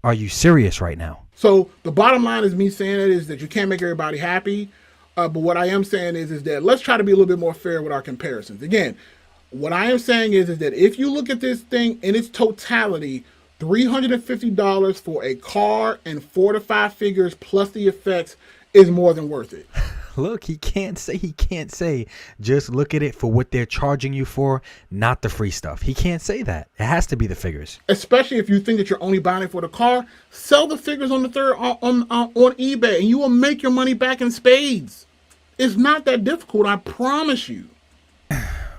Are you serious right now? So the bottom line is me saying it is that you can't make everybody happy. But what I am saying is that let's try to be a little bit more fair with our comparisons. Again, what I am saying is that if you look at this thing in its totality, $350 for a car and 4 to 5 figures plus the effects is more than worth it. Look, he can't say just look at it for what they're charging you for, not the free stuff. He can't say that. It has to be the figures. Especially if you think that you're only buying it for the car, sell the figures on eBay and you will make your money back in spades. It's not that difficult, I promise you.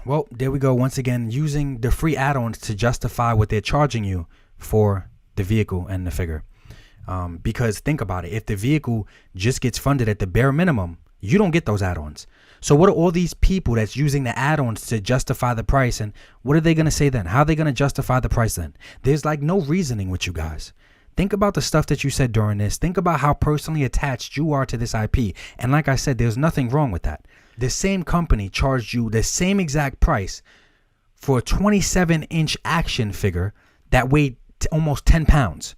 Well, there we go. Once again, using the free add-ons to justify what they're charging you for the vehicle and the figure. Because think about it. If the vehicle just gets funded at the bare minimum, you don't get those add-ons. So what are all these people that's using the add-ons to justify the price? And what are they going to say then? How are they going to justify the price then? There's like no reasoning with you guys. Think about the stuff that you said during this. Think about how personally attached you are to this IP. And like I said, there's nothing wrong with that. The same company charged you the same exact price for a 27-inch action figure that weighed almost 10 pounds.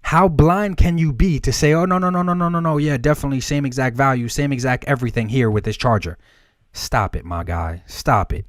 How blind can you be to say, oh, no, yeah, definitely same exact value, same exact everything here with this charger? Stop it, my guy. Stop it.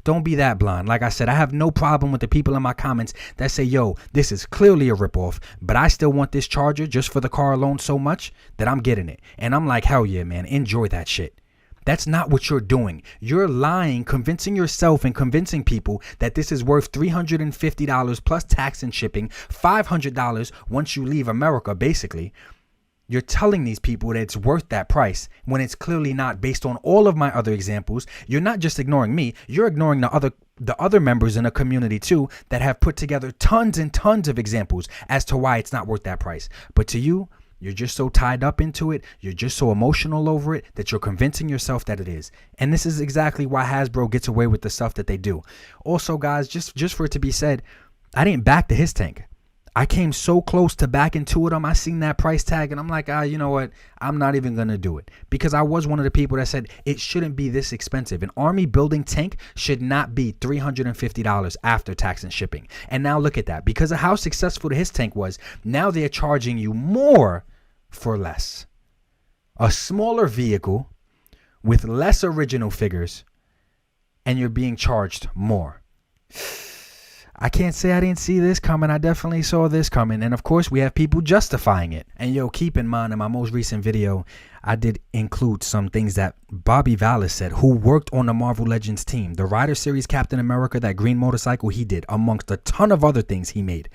Don't be that blind. Like I said, I have no problem with the people in my comments that say, yo, this is clearly a ripoff, but I still want this charger just for the car alone so much that I'm getting it. And I'm like, hell yeah, man, enjoy that shit. That's not what you're doing. You're lying, convincing yourself and convincing people that this is worth $350 plus tax and shipping, $500 once you leave America, basically. You're telling these people that it's worth that price when it's clearly not based on all of my other examples. You're not just ignoring me. You're ignoring the other members in the community too that have put together tons and tons of examples as to why it's not worth that price. But to you, you're just so tied up into it. You're just so emotional over it that you're convincing yourself that it is. And this is exactly why Hasbro gets away with the stuff that they do. Also, guys, just for it to be said, I didn't back the his tank. I came so close to backing two of them. I seen that price tag and I'm like, you know what? I'm not even going to do it. Because I was one of the people that said it shouldn't be this expensive. An army building tank should not be $350 after tax and shipping. And now look at that. Because of how successful the his tank was, now they're charging you more for less. A smaller vehicle with less original figures and you're being charged more. I can't say I didn't see this coming. I definitely saw this coming. And of course, we have people justifying it. And yo, keep in mind, in my most recent video, I did include some things that Bobby Vallis said, who worked on the Marvel Legends team. The Rider Series Captain America, that green motorcycle he did, amongst a ton of other things he made.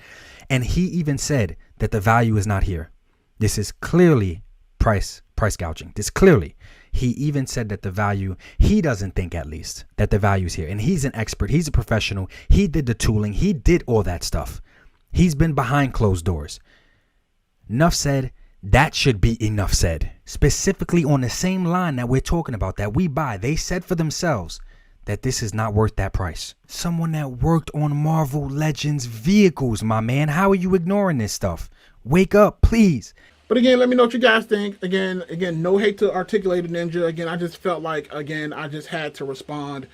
And he even said that the value is not here. This is clearly price gouging. This clearly. He even said that the value, he doesn't think at least, that the value is here. And he's an expert. He's a professional. He did the tooling. He did all that stuff. He's been behind closed doors. Enough said. That should be enough said. Specifically on the same line that we're talking about, that we buy, they said for themselves that this is not worth that price. Someone that worked on Marvel Legends vehicles, my man. How are you ignoring this stuff? Wake up, please. But again, let me know what you guys think. Again, no hate to Articulated Ninja. Again, I just felt like, I just had to respond.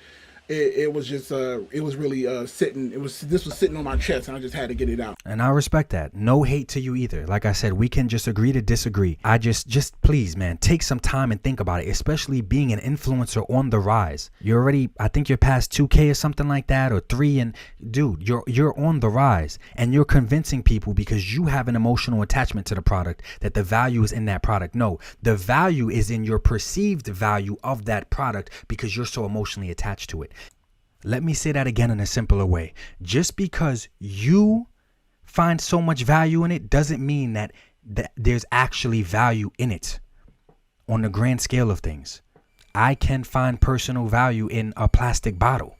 It was just, it was really sitting. This was sitting on my chest, and I just had to get it out. And I respect that. No hate to you either. Like I said, we can just agree to disagree. I just please, man, take some time and think about it. Especially being an influencer on the rise. You're already, I think you're past 2K or something like that, or 3. And dude, you're on the rise, and you're convincing people because you have an emotional attachment to the product that the value is in that product. No, the value is in your perceived value of that product because you're so emotionally attached to it. Let me say that again in a simpler way. Just because you find so much value in it doesn't mean that there's actually value in it on the grand scale of things. I can find personal value in a plastic bottle.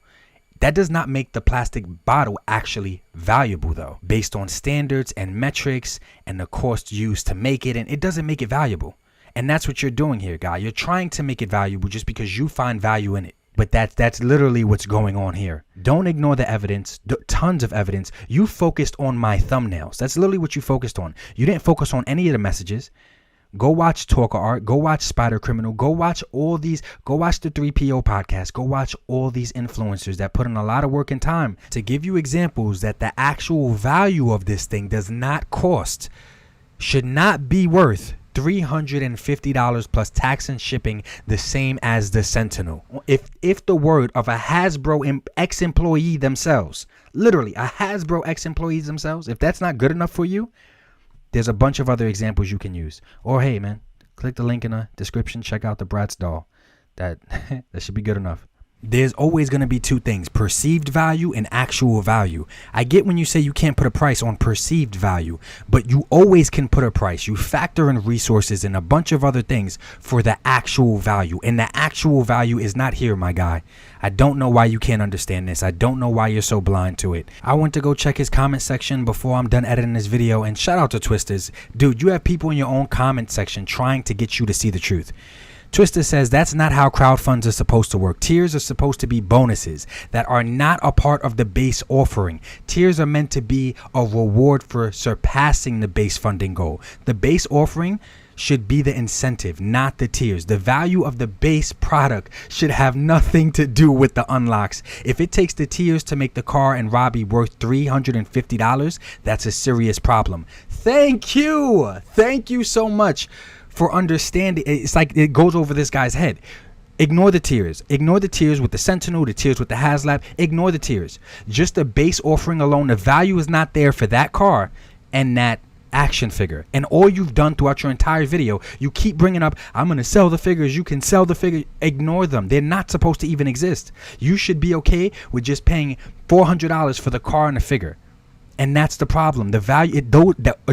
That does not make the plastic bottle actually valuable, though, based on standards and metrics and the cost used to make it. And it doesn't make it valuable. And that's what you're doing here, guy. You're trying to make it valuable just because you find value in it. But that's literally what's going on here. Don't ignore the evidence, tons of evidence. You focused on my thumbnails. That's literally what you focused on. You didn't focus on any of the messages. Go watch Talker Art. Go watch Spider Criminal. Go watch all these. Go watch the 3PO podcast. Go watch all these influencers that put in a lot of work and time to give you examples that the actual value of this thing does not cost, should not be worth $350 plus tax and shipping, the same as the Sentinel. If the word of a Hasbro ex-employee themselves, literally a Hasbro ex-employees themselves, if that's not good enough for you, there's a bunch of other examples you can use. Or hey man, click the link in the description, check out the Bratz doll. That should be good enough. There's always going to be two things, perceived value and actual value. I get when you say you can't put a price on perceived value, but you always can put a price. You factor in resources and a bunch of other things for the actual value. And the actual value is not here, my guy. I don't know why you can't understand this. I don't know why you're so blind to it. I went to go check his comment section before I'm done editing this video, and shout out to Twisters. Dude, you have people in your own comment section trying to get you to see the truth. Twister says that's not how crowdfunds are supposed to work. Tiers are supposed to be bonuses that are not a part of the base offering. Tiers are meant to be a reward for surpassing the base funding goal. The base offering should be the incentive, not the tiers. The value of the base product should have nothing to do with the unlocks. If it takes the tiers to make the car and Robbie worth $350, that's a serious problem. Thank you. Thank you so much for understanding. It's like it goes over this guy's head. Ignore the tiers. Ignore the tiers with the Sentinel, the tiers with the Haslab. Ignore the tiers. Just the base offering alone, the value is not there for that car and that action figure. And all you've done throughout your entire video, you keep bringing up, I'm going to sell the figures. You can sell the figure. Ignore them. They're not supposed to even exist. You should be okay with just paying $400 for the car and the figure. And that's the problem. The value,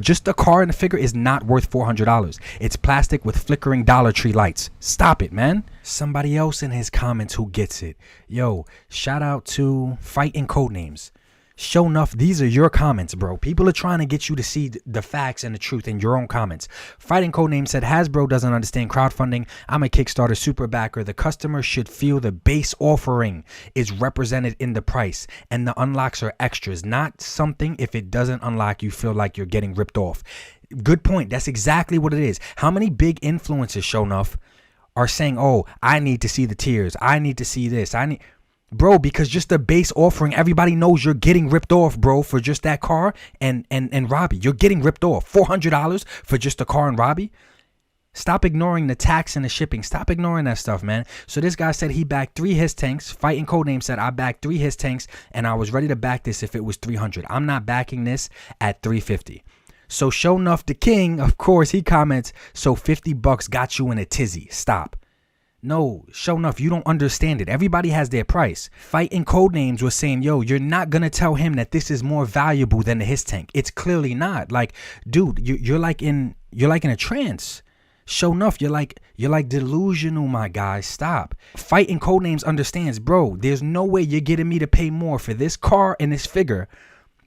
just the car and the figure is not worth $400. It's plastic with flickering Dollar Tree lights. Stop it, man. Somebody else in his comments who gets it. Yo, shout out to Fighting Codenames. Show enough, these are your comments, bro. People are trying to get you to see the facts and the truth in your own comments. Fighting Codename said, Hasbro doesn't understand crowdfunding. I'm a Kickstarter super backer. The customer should feel the base offering is represented in the price and the unlocks are extras, not something if it doesn't unlock you feel like you're getting ripped off. Good point. That's exactly what it is. How many big influencers, show enough, are saying, oh, I need to see the tiers. I need to see this. Bro, because just the base offering, everybody knows you're getting ripped off, bro, for just that car and Robbie. You're getting ripped off. $400 for just the car and Robbie. Stop ignoring the tax and the shipping. Stop ignoring that stuff, man. So this guy said he backed 3 his tanks. Fighting Codename said I backed 3 his tanks and I was ready to back this if it was $300. I'm not backing this at $350. So show enough the king, of course, he comments, so $50 got you in a tizzy. Stop. No, show enough, you don't understand it. Everybody has their price. Fighting Codenames was saying, yo, you're not going to tell him that this is more valuable than the his tank. It's clearly not. Like, dude, you're like in a trance. Show enough, you're like delusional, my guy. Stop. Fighting Codenames understands, bro, there's no way you're getting me to pay more for this car and this figure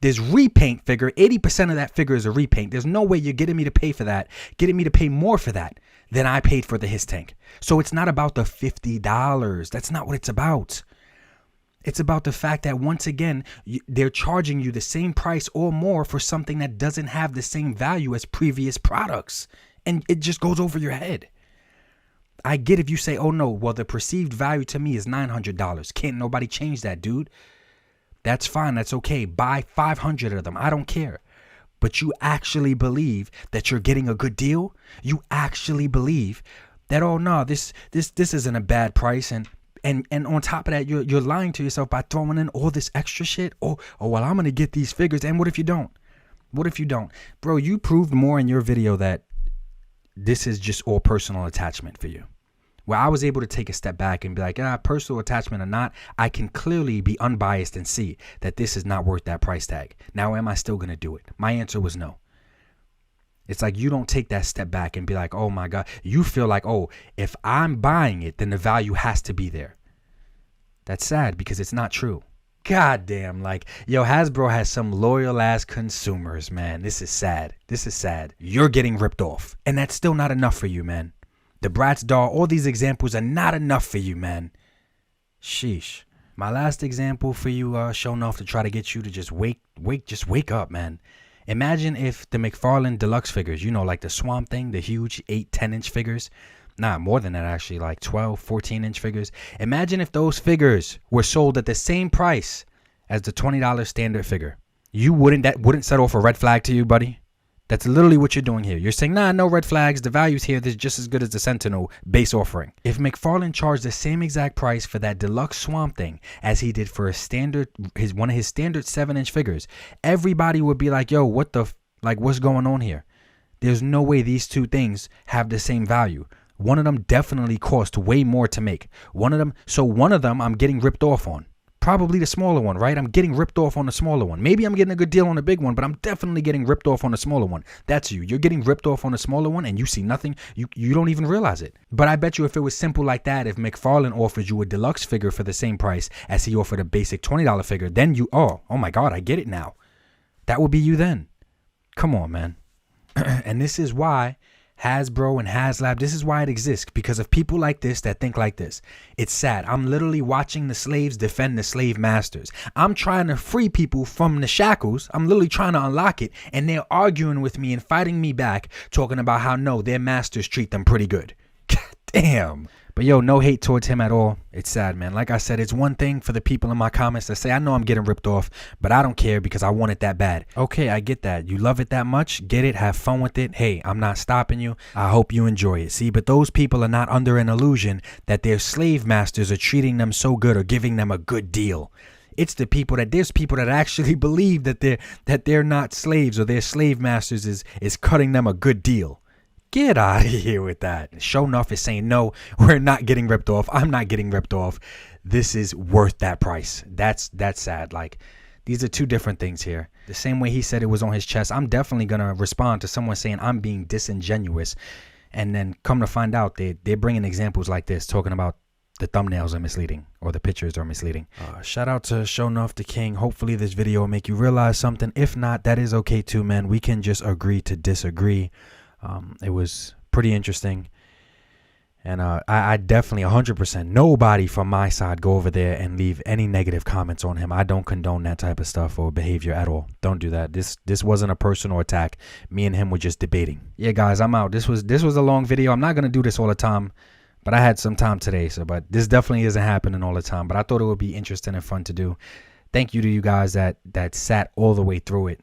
There's repaint figure. 80% of that figure is a repaint. There's no way you're getting me to pay for that, getting me to pay more for that than I paid for the His tank. So it's not about the $50. That's not what it's about. It's about the fact that, once again, they're charging you the same price or more for something that doesn't have the same value as previous products. And it just goes over your head. I get if you say, oh no, well, the perceived value to me is $900. Can't nobody change that, dude. That's fine. That's okay. Buy 500 of them. I don't care. But you actually believe that you're getting a good deal? You actually believe that, oh no, this isn't a bad price, and on top of that, you're lying to yourself by throwing in all this extra shit. Oh, well, I'm going to get these figures. And what if you don't? What if you don't? Bro, you proved more in your video that this is just all personal attachment for you. Where I was able to take a step back and be like, personal attachment or not, I can clearly be unbiased and see that this is not worth that price tag. Now, am I still going to do it? My answer was no. It's like you don't take that step back and be like, oh my God. You feel like, oh, if I'm buying it, then the value has to be there. That's sad because it's not true. God damn, like, yo, Hasbro has some loyal ass consumers, man. This is sad. This is sad. You're getting ripped off. And that's still not enough for you, man. The Bratz doll, all these examples are not enough for you, man. Sheesh. My last example for you, showing off to try to get you to just wake up, man. Imagine if the McFarlane deluxe figures, you know, like the Swamp Thing, the huge 8, 10-inch figures. Nah, more than that, actually, like 12, 14-inch figures. Imagine if those figures were sold at the same price as the $20 standard figure. That wouldn't set off a red flag to you, buddy? That's literally what you're doing here. You're saying, nah, no red flags. The value's here. This is just as good as the Sentinel base offering. If McFarlane charged the same exact price for that deluxe Swamp Thing as he did for one of his standard 7-inch figures, everybody would be like, yo, what's going on here? There's no way these two things have the same value. One of them definitely cost way more to make. One of them I'm getting ripped off on. Probably the smaller one, right? I'm getting ripped off on the smaller one. Maybe I'm getting a good deal on the big one, but I'm definitely getting ripped off on the smaller one. That's you. You're getting ripped off on the smaller one and you see nothing. You don't even realize it. But I bet you if it was simple like that, if McFarlane offered you a deluxe figure for the same price as he offered a basic $20 figure, then oh my God, I get it now. That would be you then. Come on, man. And this is why Hasbro and Haslab, this is why it exists, because of people like this that think like this. It's sad. I'm literally watching the slaves defend the slave masters. I'm trying to free people from the shackles. I'm literally trying to unlock it, and they're arguing with me and fighting me back, talking about how no, their masters treat them pretty good. God damn. But yo, no hate towards him at all. It's sad, man. Like I said, it's one thing for the people in my comments that say, I know I'm getting ripped off, but I don't care because I want it that bad. Okay, I get that. You love it that much. Get it. Have fun with it. Hey, I'm not stopping you. I hope you enjoy it. See, but those people are not under an illusion that their slave masters are treating them so good or giving them a good deal. It's there's people that actually believe that they're not slaves or their slave masters is cutting them a good deal. Get out of here with that. Show enough is saying, no, we're not getting ripped off. I'm not getting ripped off. This is worth that price. That's sad. Like, these are two different things here. The same way he said it was on his chest, I'm definitely going to respond to someone saying I'm being disingenuous. And then come to find out, they're bringing examples like this, talking about the thumbnails are misleading or the pictures are misleading. Shout out to Show Enough the King. Hopefully this video will make you realize something. If not, that is okay too, man. We can just agree to disagree. It was pretty interesting, and I definitely 100%, nobody from my side go over there and leave any negative comments on him. I don't condone that type of stuff or behavior at all. Don't do that. This wasn't a personal attack. Me and him were just debating. Yeah, guys, I'm out. This was a long video. I'm not gonna do this all the time, but I had some time today. But this definitely isn't happening all the time. But I thought it would be interesting and fun to do. Thank you to you guys that sat all the way through it.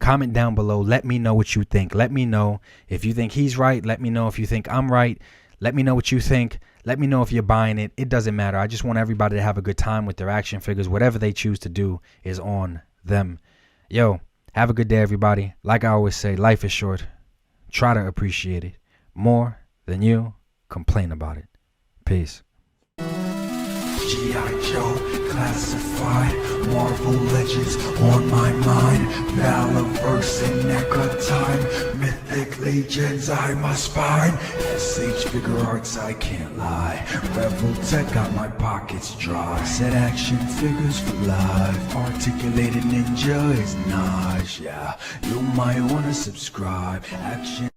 Comment down below. Let me know what you think. Let me know if you think he's right. Let me know if you think I'm right. Let me know what you think. Let me know if you're buying it. It doesn't matter. I just want everybody to have a good time with their action figures. Whatever they choose to do is on them. Yo, have a good day, everybody. Like I always say, life is short. Try to appreciate it more than you complain about it. Peace. G.I. Joe, classified, Marvel Legends on my mind, Valaverse and NECA time, Mythic Legends I must find, SH Figure Arts I can't lie, Rebel Tech got my pockets dry, Set action figures for life, articulated ninja is nausea. You might wanna subscribe. Action.